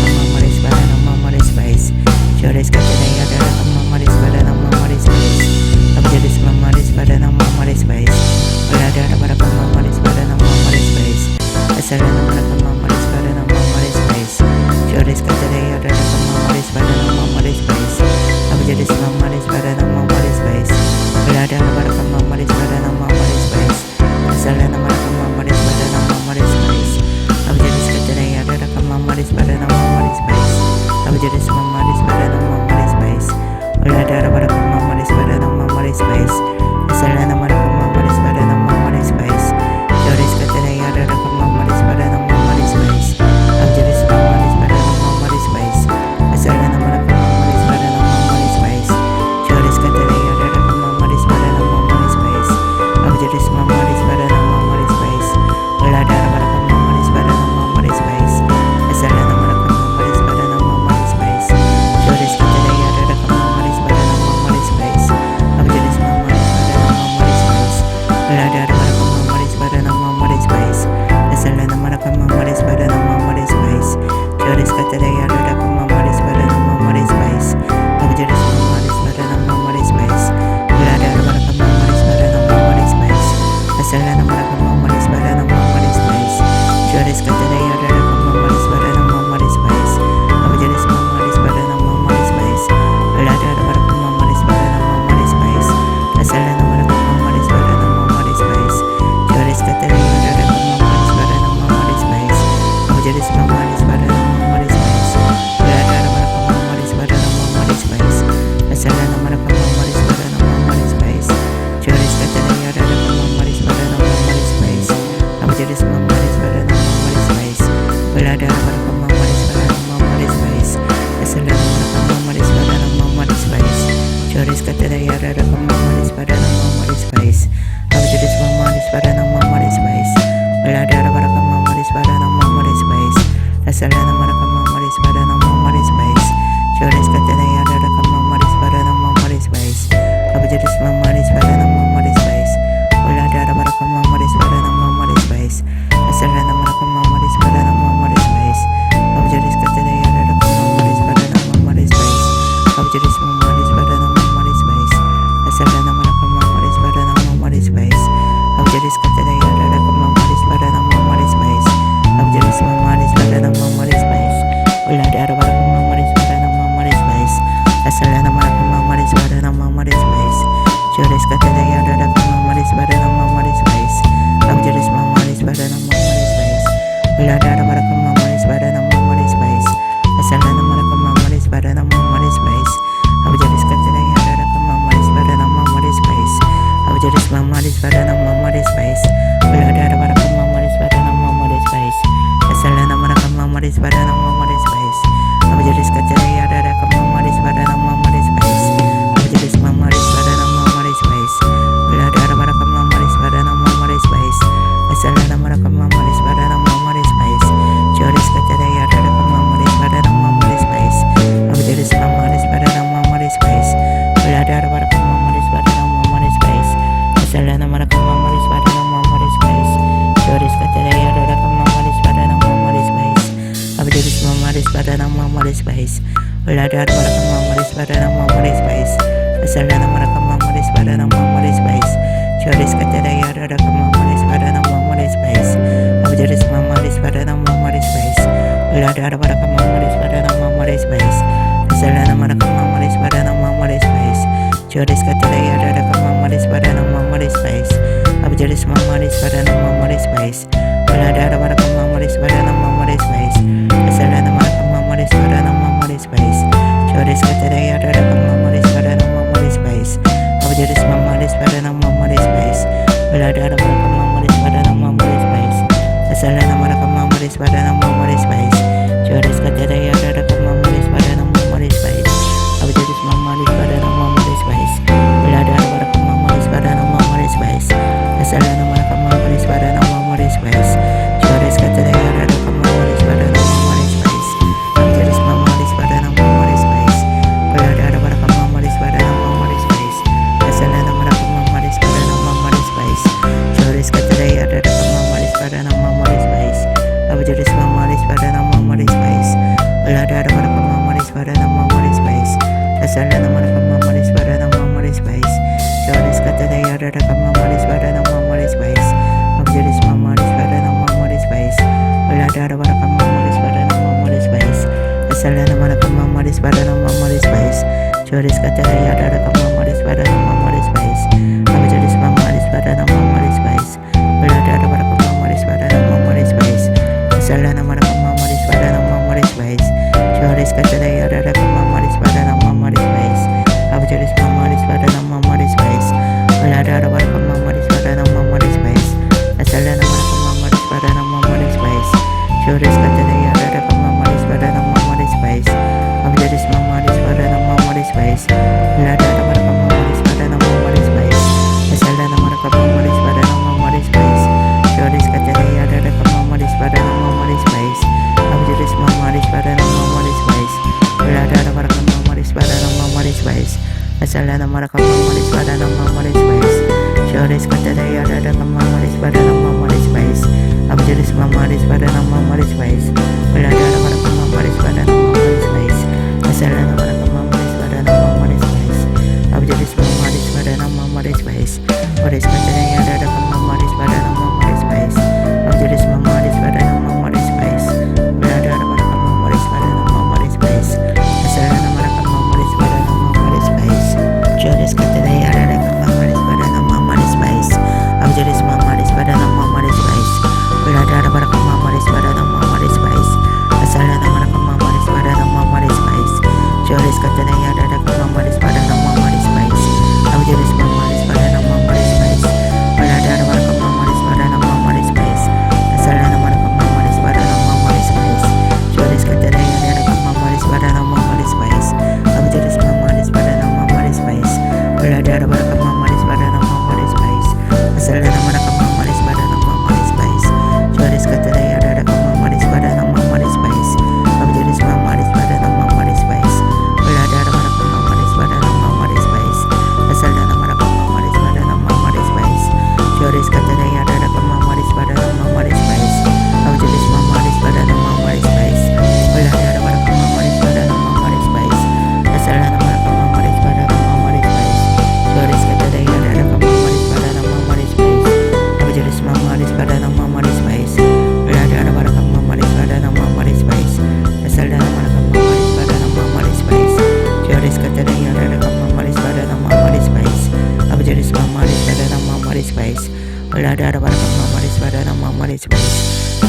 Salana Marakamamoris Paranamoris Spice, Joris Kataya Rara Kamamoris Paranamoris Spice, Abjuris Mamoris Paranamoris Spice, Ladara Kamamoris Paranamoris Spice, Salana Marakamamoris Paranamoris Spice, Joris Kataya Rara Kamamoris Paranamoris Spice, Abjuris Mamoris Paranamoris Spice, Ladara Kamamoris Paranamoris Spice, Salana Marakamamoris Paranamoris Spice, Abjuris Kataya Rara Kamamoris Paranamoris Spice, Abjuris Mamoris Paranamoris Spice, Ladara Kamamoris Paranamoris Spice, Salana Marakamamoris Paranamoris Spice, Joris Kataya Rara Kamamoris Paranamoris Spice, Abjuris Mamoris Paranamoris Spice, Salana Marakamamoris Paranamoris Spice, Joris Kataya Rara Kamamoris Paranamoris Spice, Abjuris Mamoris Paranamoris Spice, Ladara Kamamoris Paranamoris Spice, Salana Marakamamoris Paranamoris Spice, Joris Kataya Rara Kamamoris Paranamoris Spice, Abjuris Mamoris Paranamoris Spice, Ladara Kamamoris Paranamoris Spice, Salana Marakamamoris Paranamoris Spice, Joris Kataya Rara Kamamoris Paranamoris Spice, Abjuris Mamoris Paranamoris Spice, Ladara Kamamoris Paranamoris Spice, Salana Marakamamoris Paranamoris Spice, Joris Kataya Rara Kamamoris Paranamoris Spice, Abjuris Mamoris Paranamoris Spice, Ladara Kamamoris Paranamoris Spice, Salana Marakamamoris Paranamoris Spice, Joris Kataya Rara Kamamoris Paranamoris Spice, mamaris pada nama mamaris bais. Belada baraka mamaris pada nama mamaris bais. Asalana baraka mamaris pada nama mamaris bais. Joris kata daya baraka mamaris pada nama mamaris bais. Abjadis mamaris pada nama mamaris bais. Belada baraka mamaris pada nama mamaris bais. Asalana baraka mamaris pada nama mamaris bais. Joris kata daya baraka mamaris pada nama mamaris bais. Abjadis mamaris pada nama mamaris bais. Belada baraka mamaris pada nama mamaris bais. Asalana baraka mamaris pada nama mamaris bais. Abjadis kata daya baraka mamaris pada nama mamaris bais. Abjadis mamaris pada nama mamaris bais. Asalana baraka mamaris pada nama mamaris bais. Abjadis kata daya baraka mamaris pada nama mamaris bais. Abjadis mamaris pada nama mamaris bais. Belada baraka mamaris pada nama mamaris bais. Asalana baraka mamaris pada nama mamaris bais. Joris kata daya baraka mamaris pada nama mamaris bais. Abjadis mamaris pada nama mamaris bais. Belada baraka mamaris pada nama mamaris bais. Asalana baraka mamaris pada nama mamaris bais. Abjadis kata daya baraka mamaris pada nama mamaris bais. Abjadis mamaris pada nama mamaris bais. Belada baraka mamaris pada nama mamaris bais. Asalana baraka mamaris pada nama mamaris bais. Abjadis kata daya baraka mamaris pada nama mamaris bais. Abjadis mamaris pada nama mamaris bais. Belada baraka mamaris pada nama mamaris bais. Asalana baraka mamaris pada nama mamaris bais. Joris kata daya baraka mamaris pada nama mamaris bais. Abjadis mamaris pada nama mamaris bais. Belada baraka mamaris pada nama mamaris bais. Asalana baraka mamaris pada nama mamaris bais. Joris kata daya baraka mamaris pada nama mamaris bais. Abjadis mamaris pada nama mamaris bais. Belada baraka mamaris pada nama mamaris bais. Asalana baraka mamaris pada nama mamaris bais. Joris kata daya baraka mamaris pada nama mamaris bais. Abjadis mamaris pada nama mamaris bais. Belada baraka mamaris pada nama mamaris bais. Asalana baraka mamaris pada nama mamaris bais. Joris kata daya baraka mamaris pada nama mamaris bais. Abjadis mamaris pada nama mamaris bais. Belada baraka mamaris pada nama mamaris bais. Asalana baraka mamaris pada nama mamaris bais. Joris kata daya baraka mamaris pada nama mamaris bais. Abjadis mamaris pada nama mamaris bais. Belada baraka mamaris pada nama mamaris bais. Asalana baraka mamaris pada nama mamaris bais. Joris kata daya baraka mamaris pada nama mamaris bais. Abjadis mamaris pada nama mamaris bais. Belada baraka mamaris pada nama mamaris bais. Asalana baraka mamaris pada nama mamaris bais. Joris kata daya baraka mamaris pada nama mamaris bais. Abjadis mamaris pada nama mamaris bais. Belada baraka mamaris pada nama mamaris bais. Asalana baraka mamaris pada nama mamaris bais. Joris kata daya baraka mamaris pada nama mamaris bais. Abjadis mamaris pada nama mamaris bais. Belada baraka mamaris pada nama mamaris bais. Asalana baraka mamaris pada nama mamaris bais. Joris kata daya baraka mamaris pada nama mamaris bais. Abjadis mamaris pada nama mamaris bais. Belada baraka mamaris pada nama mamaris bais. Asalana baraka mamaris pada nama mamaris bais. Joris kata daya baraka mamaris pada nama mamaris bais. Abjadis mamaris pada nama mamaris bais. Belada baraka mamaris pada nama mamaris bais. Asalana baraka mamaris pada nama mamaris bais. Joris kata daya baraka mamaris pada nama mamaris bais. Abjadis mamaris pada nama mamaris bais. Belada baraka mamaris pada nama mamaris bais. Asalana baraka mamaris pada nama mamaris bais. Joris kata daya baraka mamaris pada nama mamaris bais. Abjadis mamaris pada nama mamaris bais. Belada baraka mamaris pada nama mamaris bais. Asalana baraka mamaris pada nama mamaris bais. Joris kata daya baraka mamaris pada nama mamaris bais. Abjadis mamaris pada nama mamaris bais. Belada baraka mamaris pada nama mamaris bais. Asalana baraka mamaris pada nama mamaris bais. Joris kata daya baraka mamaris pada nama mamaris bais. Abjadis mamaris pada nama mamaris bais. Belada baraka mamaris pada nama mamaris bais. Asalana baraka mamaris pada nama mamaris bais. Abjadis mamaris pada nama mamaris bais. Joris kata daya baraka mamaris pada nama mamaris bais. Abjadis mamaris pada nama mamaris bais. Belada baraka mamaris pada nama mamaris bais. Asalana baraka mamaris pada nama mamaris bais. Joris kata daya baraka mamaris pada nama mamaris bais. Abjadis mamaris pada nama mamaris bais. Belada baraka mamaris pada nama mamaris bais. Asalana baraka mamaris pada nama mamaris bais. Joris kata daya baraka mamaris pada nama mamaris bais. Abjadis mamaris pada nama mamaris bais. Belada baraka mamaris pada nama mamaris bais. Asalana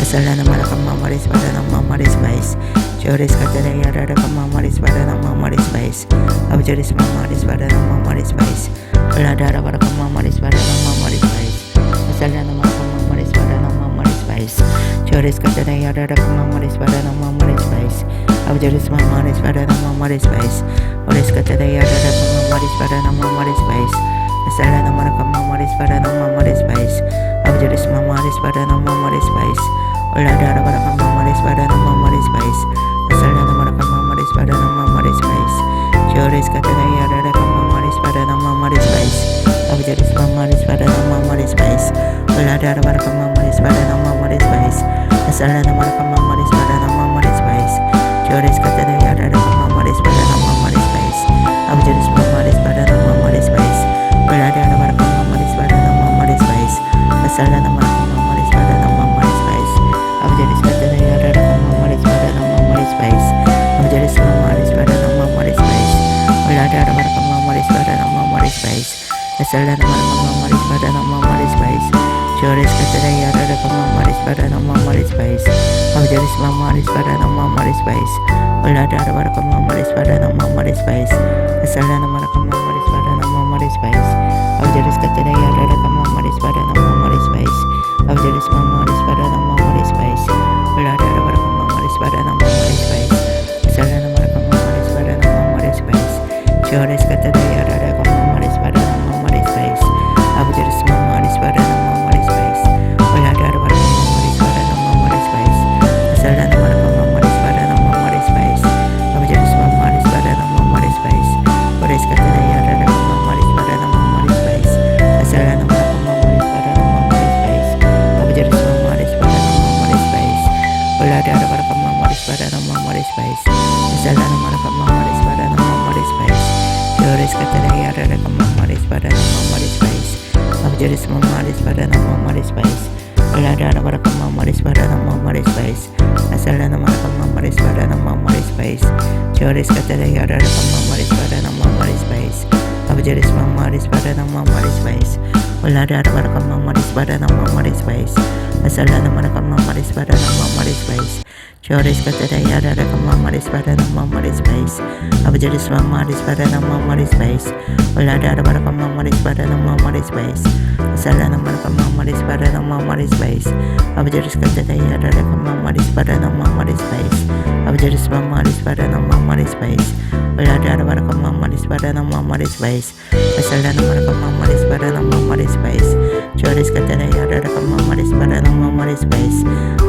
Asalana Marakam Mamaris Badana Mamaris Vice, Joris Katana Yada Mamaris Badana Mamaris Vice, Abjaris Mamaris Badana Mamaris Vice, Ladara Barakam Mamaris Badana Mamaris Vice, Asalana Marakam Mamaris Badana Mamaris Vice, Joris Katana Yada Mamaris Badana Mamaris Vice, Abjaris Mamaris Badana Mamaris Vice, Oris Katana Yada Mamaris Badana Mamaris Vice, Asalana Marakam Mamaris Badana Mamaris Vice, Abjaris Mamaris Badana Mamaris Vice, Oladara Barakam Mamaris Badana Mamaris Vice, Asalana Marakam Mamaris Badana Mamaris Vice, Joris Katana Yada Mamaris Badana Mamaris Vice, Abjaris Mamaris Badana Mamaris Vice, Oladara Barakam Mamaris Badana Mamaris Vice, Asalana Marakam Mamaris Badana Mamaris Vice, Joris Katana Yada Mamaris Badana Mamaris Vice, Abjaris Mamaris Badana Mamaris Vice, Oladara Barakam Mamaris Badana Mamaris Vice, Asalana Marakam Mamaris Badana Mamaris Vice, Abjaris Katana Yada Mamaris Badana Mamaris Vice, Abjaris Mamaris Badana Mamaris Vice, Oladara Barakam Mamaris Badana Mamaris Vice, Asalana Marakam Mamaris Badana Mamaris Vice, Joris Katana Yada Mamaris Badana Mamaris Vice, Abjaris Mamaris Badana Mamaris Vice, Oladara Barakam Mamaris Badana Mamaris Vice, Asalana Marakam Mamaris Badana Mamaris Vice, Abjaris Katana Yada Mamaris Badana Mamaris Vice, Abjaris Mamaris Badana Mamaris Vice, Oladara Barakam Mamaris Badana Mamaris Vice, Asalana Marakam Mamaris Badana Mamaris Vice, Joris Katana Yada Mamaris Badana Mamaris Vice, Abjaris Mamaris Badana Mamaris Vice, Oladara Barakam Mamaris Badana Mamaris Vice, Asalana Marakam Mamaris Badana Mamaris Vice, Abjaris Mamaris Badana Mamaris Vice, Joris Katana Yada Mamaris Badana Mamaris Vice, Asalana Marakam Mamaris Badana Mamaris Vice, Abjaris Mamaris Badana Mamaris Vice, Oladara Barakam Mamaris Badana Mamaris Vice, Asalana Marakam Mamaris Badana Mamaris Vice, Joris Katana Yada Mamaris Badana Mamaris Vice, Abjaris Mamaris Badana Mamaris Vice, Oladara Barakam Mamaris Badana Mamaris Vice, Asalana Marakam Mamaris Badana Mamaris Vice, Joris Katana Yada Mamaris Badana Mamaris Vice, Abjaris Mamaris Badana Mamaris Vice, Oladara Barakam Mamaris Badana Mamaris Vice, Asalana Marakam Mamaris Badana Mamaris Vice, Joris Katana Yada Mamaris Badana Mamaris Vice, Abjaris Mamaris Badana Mamaris Vice, Oladara Barakam Mamaris Badana Mamaris Vice, Asalana Marakam Mamaris Badana Mamaris Vice, Abjaris Katana Yada Mamaris Badana Mamaris Vice, Abjaris Mamaris Badana Mamaris Vice, Oladara Barakam Mamaris Badana Mamaris Vice, Asalana Marakam Mamaris Badana Mamaris Vice, Joris Katana Yada Mamaris Badana Mamaris Vice,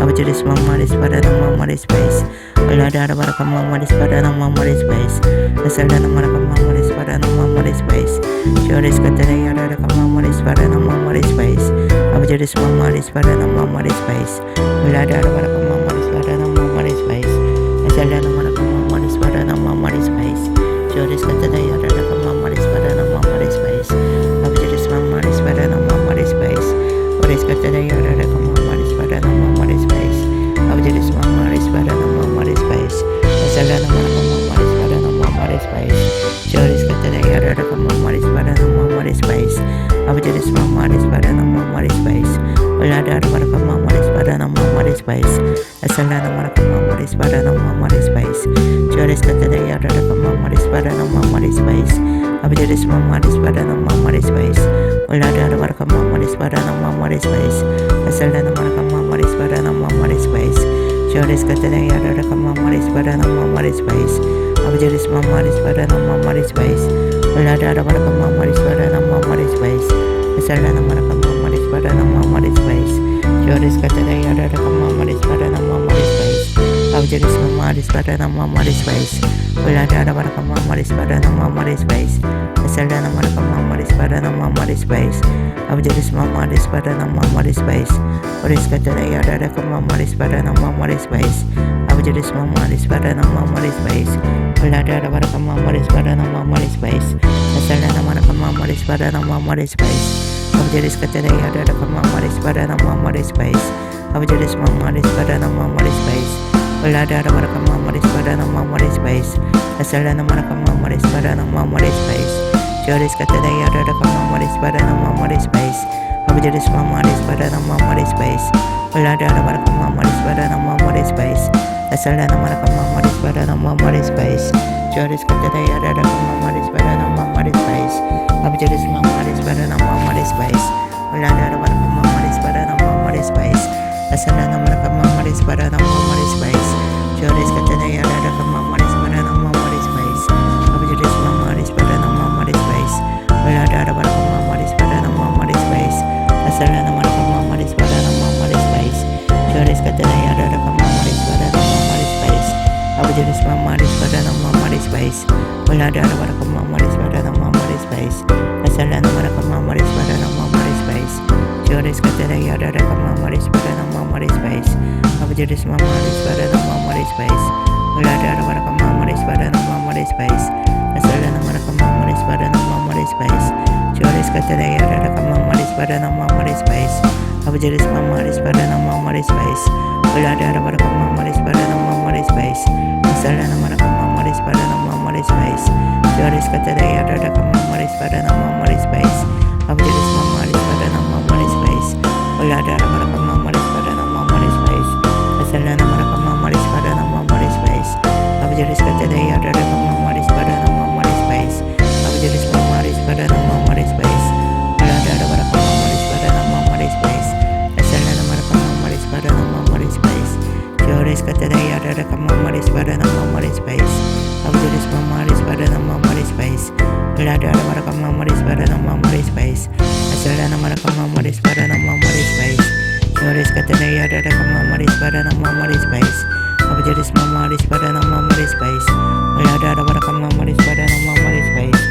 Abjaris Mamaris Badana Mamaris Vice, Oladara Barakam Mamaris Badana Mamaris Vice, Asalana Marakam Mamaris Badana Mamaris Vice, Joris Katana Yada Mamaris Badana Mamaris Vice, Abjaris Mamaris Badana Mamaris Vice, Oladara Barakam Mamaris Badana Mamaris Vice, Asalana Marakam Mamaris Badana Mamaris Vice, Joris Katana Yada Mamaris Badana Mamaris Vice, Abjaris Mamaris Badana Mamaris Vice, Oris Katana Yada Mamaris Badana Mamaris Vice, Abjaris Mamaris Badana Mamaris Vice, Asalana Marakam Mamaris Badana Mamaris Vice, Joris Katana Yada Mamaris Badana Mamaris Vice, Abjaris Mamaris Badana Mamaris Vice, Oladara Barakam Mamaris Badana Mamaris Vice, Asalana Marakam Mamaris Badana Mamaris Vice, Joris Katana Yada Mamaris Badana Mamaris Vice, Abjaris Mamaris Badana Mamaris Vice, Oladara Barakam Mamaris Badana Mamaris Vice, Asalana Marakam Mamaris Badana Mamaris Vice, Joris Katana Yada Mamaris Badana Mamaris Vice, Abjaris Mamaris Badana Mamaris Vice, Oladara Barakam Mamaris Badana Mamaris Vice, Asalana Marakam Mamaris Badana Mamaris Vice, Joris Katana Yada Mamaris Badana Mamaris Vice, Abjaris Mamaris Badana Mamaris Vice, Oladara Barakam Mamaris Badana Mamaris Vice, Asalana Marakam Mamaris Badana Mamaris Vice, Abjaris Mamaris Badana Mamaris Vice, Oris Katana Yada Mamaris Badana Mamaris Vice, Abjaris Mamaris Badana Mamaris Vice, Oladara Barakam Mamaris Badana Mamaris Vice, Asalana Marakam Mamaris Badana Mamaris Vice, Abjaris Katana Yada Mamaris Badana Mamaris Vice, Abjaris Mamaris Badana Mamaris Vice, Oladara Barakam Mamaris Badana Mamaris Vice, Asalana Marakam Mamaris Badana Mamaris Vice, Joris Katana Yada Mamaris Badana Mamaris Vice, Abjaris Mamaris Badana Mamaris Vice, Uladara baraka memory space na memory space. Asalana maraka memory space na memory space. Joris katera yara memory space na memory space. Abjuris memory space na memory space. Uladara baraka memory space na memory space. Asalana maraka memory space na memory space. Joris katera yara memory space na memory space. Abjuris memory space na memory space. Uladara baraka memory space na memory space. Asalana maraka memory space na memory space. Joris katera yara memory space na memory space. Abjuris memory space na memory space. Uladara baraka memory space na memory space. Asalana maraka memory space na memory space. Joris katera yara memory space na memory space. Abjuris memory space na memory space. Uladara baraka memory space na memory space. Asalana maraka memory space na memory space. Joris katera yara memory space na memory space. Abjuris memory space na memory space. Uladara baraka memory space na memory space. Asalana maraka memory space na memory space. Joris katera yara memory space na memory space. Abjuris memory space na memory space. Uladara baraka memory space na memory space. Asalana maraka memory space na memory space. Abjuris katera yara memory space na memory space. Abjuris memory space na memory space. Uladara baraka memory space na memory space. Asalana maraka memory space na memory space. Joris katera yara memory space na memory space. Abjuris memory space na memory space. Uladara baraka memory space na memory space. Asalana maraka memory space na memory space. Joris katera yara memory space na memory space. Abjuris memory space na memory space. Uladara baraka memory space na memory space.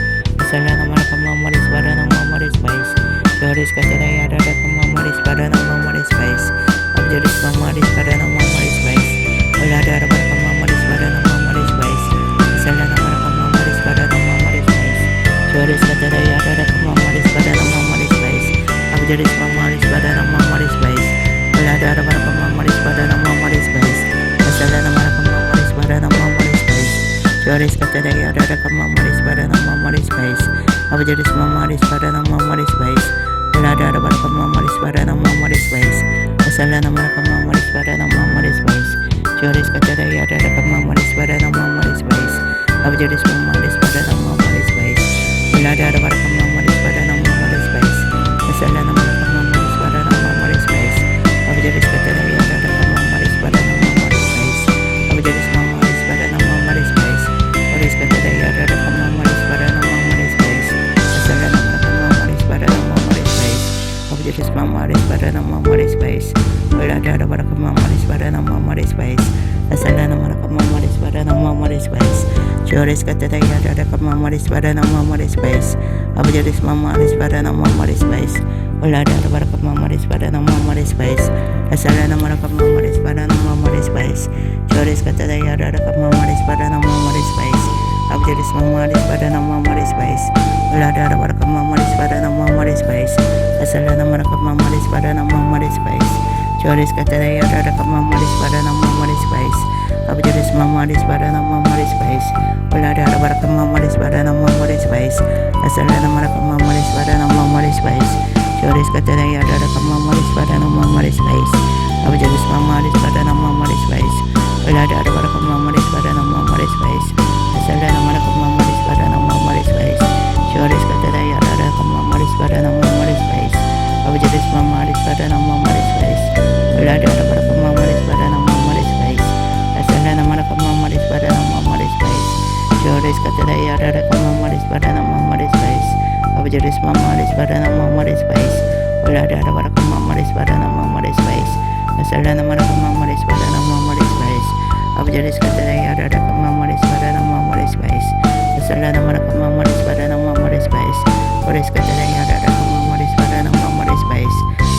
Asalana maraka memory space na memory space. Joris katera yara memory space na memory space. Abjuris memory space na memory space. Uladara baraka memory space na memory space. Asalana maraka memory space na memory space. Joris katera yara memory space na memory space. Abjuris memory space na memory space. Uladara baraka memory space na memory space. Asalana maraka memory space na memory space. Joris katera yara memory space na memory space. Abjuris memory space na memory space. Uladara baraka memory space na memory space. Asalana maraka memory space na memory space. Joris katera yara memory space na memory space. Abjuris memory space na memory space. Uladara baraka memory space na memory space. Asalana maraka memory space na memory space. Abjuris katera yara memory space na memory space. Abjuris memory space na memory space. Joris katera yara memory space na memory space. Asalana maraka memory space na memory space. Abjuris memory space na memory space. Uladara baraka memory space na memory space. Asalana maraka memory space na memory space. Joris katera yara memory space na memory space. Abjuris memory space na memory space. Uladara baraka memory space na memory space. Asalana maraka memory space na memory space. Joris katera yara memory space na memory space. Abjuris memory space na memory space. Uladara baraka memory space na memory space. Asalana maraka memory space na memory space. Joris katera yara memory space na memory space. Abjuris memory space na memory space. Uladara baraka memory space na memory space. Asalana maraka memory space na memory space. Joris katera yara memory space na memory space. Abjuris memory space na memory space. Uladara baraka memory space na memory space. Asalana maraka memory space na memory space. Joris katera yara memory space na memory space. Abjuris memory space na memory space. Uladara baraka memory space na memory space. Asalana maraka memory space na memory space. Joris katera yara memory space na memory space. Abjuris memory space na memory space. Uladara baraka memory space na memory space. Asalana maraka memory space na memory space. Abjuris katera yara memory space na memory space. Asalana maraka memory space na memory space. Joris katera yara memory space na memory space.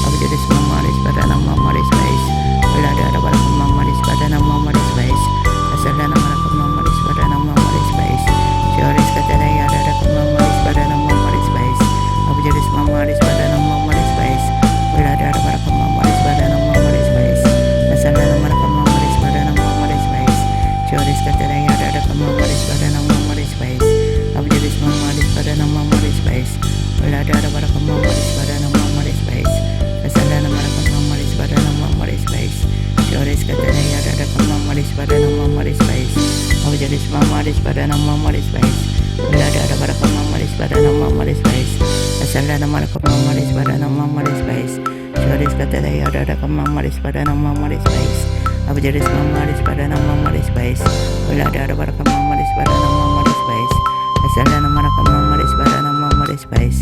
Abjuris memory space na memory space. Uladara baraka memory space na memory space. Asalana maraka memory space na memory space. Joris katera yara memory space na memory space. Abjuris memory space na memory space. Uladara baraka memory space na memory space. Asalana maraka memory space na memory space. Joris katera yara memory space na memory space. Abjuris memory space na memory space. Uladara baraka memory space na memory space. Asalana maraka memory space na memory katanya ya ada kemamaris pada mamaris bais. Abu jenis mamaris pada mamaris bais. Ulah ada pada kemamaris pada mamaris bais. Asal ada nama kemamaris pada mamaris bais. Joris katanya ya ada kemamaris pada mamaris bais. Abu jenis mamaris pada mamaris bais. Ulah ada pada kemamaris pada mamaris bais. Asal ada nama kemamaris pada mamaris bais.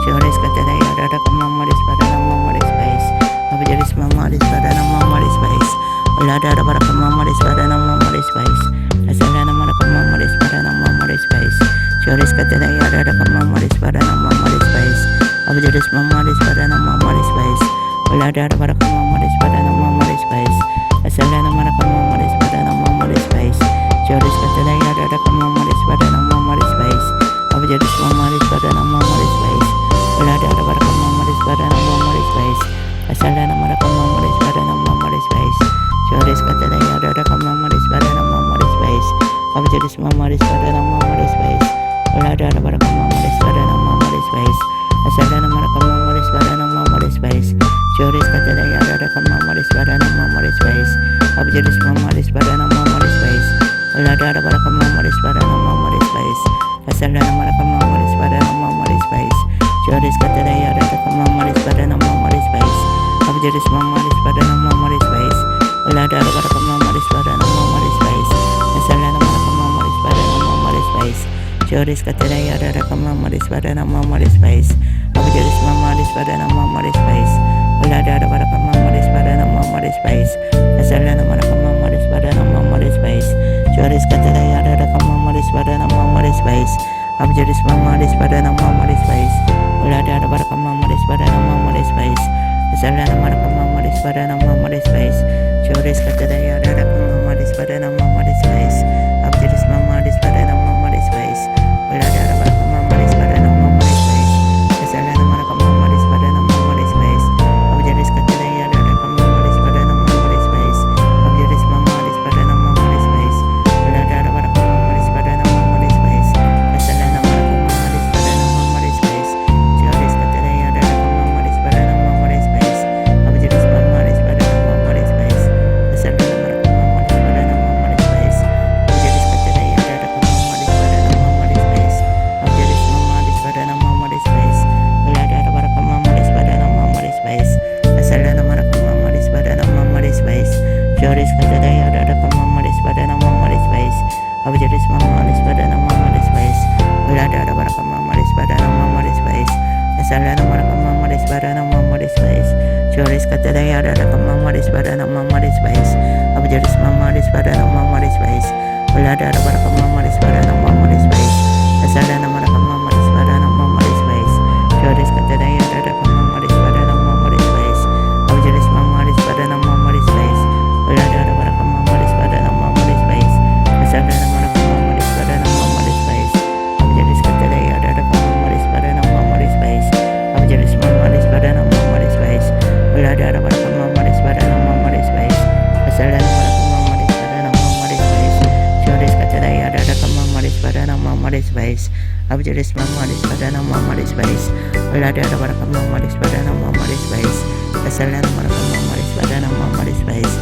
Joris katanya ya ada kemamaris pada mamaris bais. Abu jenis mamaris pada mamaris bais. Ulah ada pada kemamaris pada mamaris bais. Asal ada nama kemamaris pada mamaris bais. Joris katanya ya ada kemamaris pada mamaris bais. Abu jenis mamaris pada mamaris bais. Ulah ada pada kemamaris pada mamaris bais. Asal ada nama kemamaris pada mamaris bais. Joris katanya ya ada kemamaris pada mamaris bais. Abu jenis mamaris pada mamaris bais. Ulah ada pada kemamaris pada mamaris bais. Asal ada nama kemamaris pada mamaris bais. Joris katanya ya ada kemamaris pada mamaris bais. Abu jenis mamaris pada mamaris bais. Ulah ada pada kemamaris pada mamaris bais. Asal ada nama kemamaris pada mamaris bais. Joris katanya ya ada kemamaris pada mamaris bais. Abu jenis mamaris pada mamaris bais. Ulah ada pada kemamaris pada mamaris bais. Asal ada nama kemamaris pada mamaris bais. Joris katanya ya ada kemamaris pada mamaris bais. Abu jenis mamaris pada mamaris bais. Ulah ada pada kemamaris pada mamaris bais. Asal ada nama kemamaris pada mamaris bais. Joris katanya ya ada kemamaris pada mamaris bais. Abu jenis mamaris pada mamaris bais. Ulah ada pada kemamaris pada mamaris bais. Asal ada nama kemamaris pada mamaris bais. Joris katanya ya ada kemamaris pada mamaris bais. Abu jenis mamaris pada mamaris bais. Ulah ada pada kemamaris pada mamaris bais. Asal ada nama kemamaris pada mamaris bais. Joris katanya ya ada kemamaris pada mamaris bais. Abu jenis mamaris pada mamaris bais. Ulah ada pada kemamaris pada mamaris bais. Asal ada nama kemamaris pada mamaris bais. Abu jenis katanya ya ada kemamaris pada mamaris bais. Abu jenis mamaris pada mamaris bais. Ulah ada pada kemamaris pada mamaris bais. Asal ada nama kemamaris pada mamaris bais. Joris katanya ya ada kemamaris pada mamaris bais. Abu jenis mamaris pada mamaris bais. Asal ada nama kemamaris pada mamaris bais. Abu jenis katanya ya ada kemamaris pada mamaris bais. Abu jenis mamaris pada mamaris bais. Ulah ada pada kemamaris pada mamaris bais. Asal ada nama kemamaris pada mamaris bais. Joris katanya ya ada kemamaris pada mamaris bais. Abu jenis mamaris pada mamaris bais. Ulah ada pada kemamaris pada mamaris bais. Asal ada nama kemamaris pada mamaris bais. Joris katanya ya ada kemamaris pada mamaris bais. Abu jenis mamaris pada mamaris bais. Ulah ada pada kemamaris pada mamaris bais. Asal ada nama kemamaris pada mamaris bais. Joris katanya ya ada kemamaris pada mamaris bais. Abu jenis mamaris pada mamaris bais. Ulah ada pada kemamaris pada mamaris bais. Asal ada nama kemamaris pada mamaris bais. Abu jenis katanya ya ada kemamaris pada mamaris bais. Abu jenis mamaris pada mamaris bais. Ulah ada pada kemamaris pada mamaris bais. Asal ada nama kemamaris pada mamaris bais. Joris katanya ya ada kemamaris pada mamaris bais. Abu jenis mamaris pada mamaris bais. Ulah ada pada kemamaris pada mamaris bais. Asal ada nama kemamaris pada mamaris bais.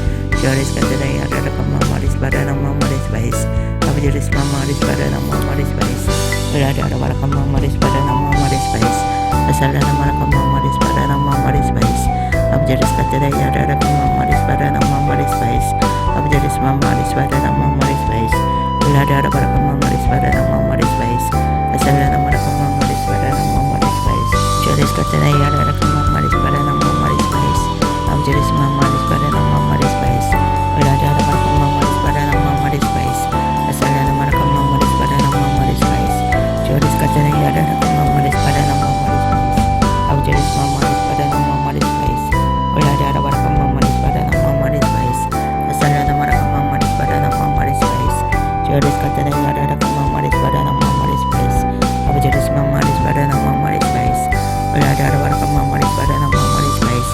Joris katanya ya ada kemamaris pada mamaris bais. Abu jenis mamaris pada mamaris bais. Ulah ada pada kemamaris pada mamaris bais. Asal ada nama kemamaris pada mamaris bais. Abu jenis katanya ya ada kemamaris pada mamaris bais. Abu jenis mamaris pada mamaris bais. Ulah ada pada kemamaris pada mamaris bais. Asal ada nama kemamaris pada mamaris bais. Joris katanya ya ada kemamaris pada mamaris bais. Abu jenis mamaris pada mamaris bais. Ulah ada pada kemamaris pada mamaris bais. Asal ada nama kemamaris pada mamaris bais. Joris katanya ya ada kemamaris pada mamaris bais. Abu jenis mamaris pada mamaris bais. Ulah ada pada kemamaris pada mamaris bais. Asal ada nama kemamaris pada mamaris bais. Joris katanya ya ada kemamaris pada mamaris bais. Abu jenis mamaris pada mamaris bais. Ulah ada pada kemamaris pada mamaris bais.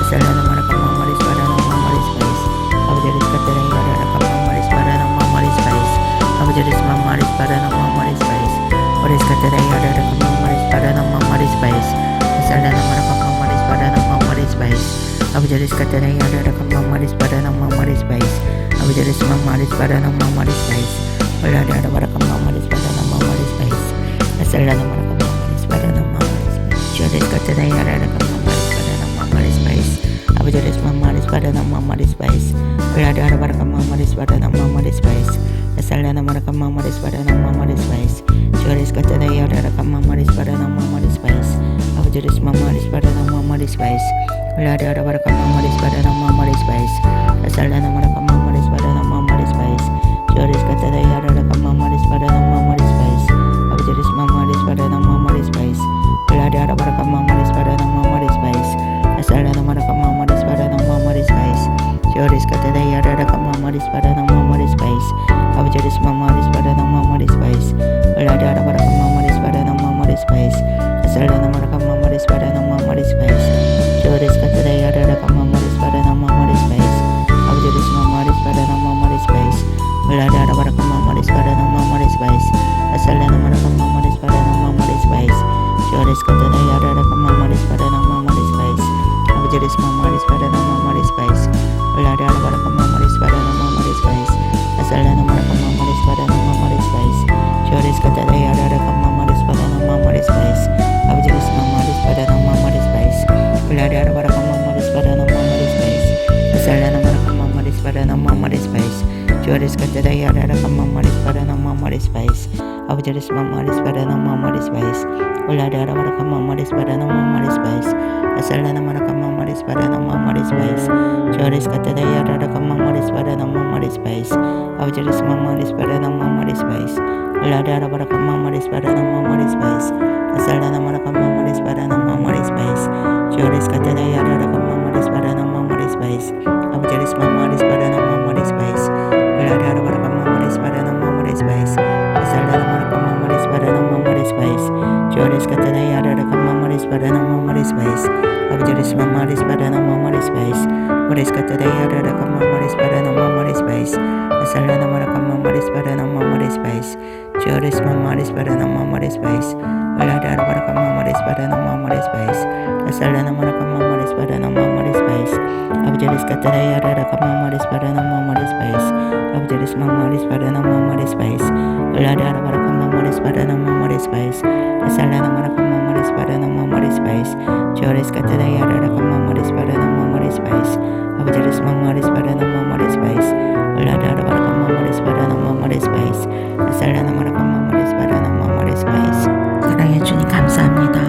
Asal ada nama kemamaris pada mamaris bais. Abu jenis katanya ya ada kemamaris pada mamaris bais. Abu jenis mamaris pada mamaris bais. Joris katanya ya ada kemamaris pada mamaris bais. Asal ada nama kemamaris pada mamaris bais. Abu jenis katanya ya ada kemamaris pada mamaris bais. Mama Risbara no Mama Risbais. Ulada Baraka Mama Risbara no Mama Risbais. Asalana Maraka Mama Risbara no Mama Risbais. Joris Katana Yara Mama Risbara no Mama Risbais. Abajaris Mama Risbara no Mama Risbais. Ulada Baraka Mama Risbara no Mama Risbais. Asalana Maraka Mama Risbara no Mama Risbais. Joris Katana Yara Mama Risbara no Mama Risbais. Abajaris Mama Risbara no Mama Risbais. Ulada Baraka Mama Risbara no Mama Risbais. Asalana Maraka Mama Risbara no Mama Risbais. Joris Katana Yara Mama Risbara no Mama Risbais. Abajaris Mama Risbara no Mama Risbais. Ulada Baraka Mama Risbara no Mama Risbais. Asalana Maraka Mama Risbara no Mama Risbais. Joris Katana Yara Mama Risbara no Mama Risbais. Abajaris Mama Risbara no Mama Risbais. Ulada Baraka Mama Risbara no Mama Risbais. Asalana Maraka Mama Risbara no Mama Risbais. Joris Katana Yara Mama Risbara no Mama Risbais. Abajaris Mama Risbara no Mama Risbais. Ulada Baraka Mama Risbara no Mama Risbais. Asalana Maraka Mama Risbara no Mama Risbais. Joris Katana Yara Mama Risbara no Mama Risbais. Abajaris Mama Risbara no Mama Risbais. Ulada Baraka Mama Risbara no Mama Risbais. Asalana Maraka Mama Risbara no Mama Risbais. Joris Katana Yara Mama Risbara no Mama Risbais. Abajaris Mama Risbara no Mama Risbais. Ulada Baraka Mama Risbara no Mama Risbais. Asalana Maraka Mama Risbara no Mama Risbais. Joris Katana Yara Mama Risbara no Mama Risbais. Abajaris Mama Risbara no Mama Risbais. Ulada Baraka Mama Risbara no Mama Risbais. Asalana Maraka Mama Risbara no Mama Risbais. Joris Katana Yara Mama Risbara no Mama Risbais. Abajaris Mama Risbara no Mama Risbais. Ulada Baraka Mama Risbara no Mama Risbais. Asalana Maraka Mama Risbara no Mama Risbais. Joris Katana Yara Mama Risbara no Mama Risbais. Abajaris Mama Risbara no Mama Risbais. Ulada Baraka Mama Risbara no Mama Risbais. Asalana Maraka Mama Risbara no Mama Risbais. Joris Katana Yara Mama Risbara no Mama Risbais. Abajaris Mama Risbara no Mama Risbais. Joris Katana Yara Mama Risbara no Mama Risbais. Asalana Maraka Mama Risbara no Mama Risbais. Joris Mama Risbara no Mama Risbais. Ulada Baraka Mama Risbara no Mama Risbais. Asalana Maraka Mama Risbara no Mama Risbais. Abajaris Katana Yara Mama Risbara no Mama Risbais. Abajaris Mama Risbara no Mama Risbais. Ulada Baraka Mama Risbara no Mama Risbais. Asalana Maraka Mama Risbara no Mama Risbais. Joris Katana Yara Mama Risbara no Mama Risbais. Abajaris Mama Risbara no Mama Risbais. Ulada Baraka Mama Risbara no Mama Risbais. Asalana Maraka Mama Risbara no Mama Risbais. 사랑해 주님 감사합니다.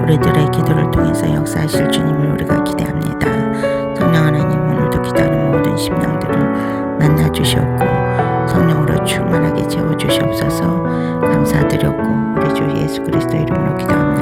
우리들의 기도를 통해서 역사하실 주님을 우리가 기대합니다. 성령 하나님 오늘도 기도하는 모든 심령들을 만나 주셨고 성령으로 충만하게 채워 주시옵소서. 감사드렸고 우리 주 예수 그리스도 이름으로 기도합니다.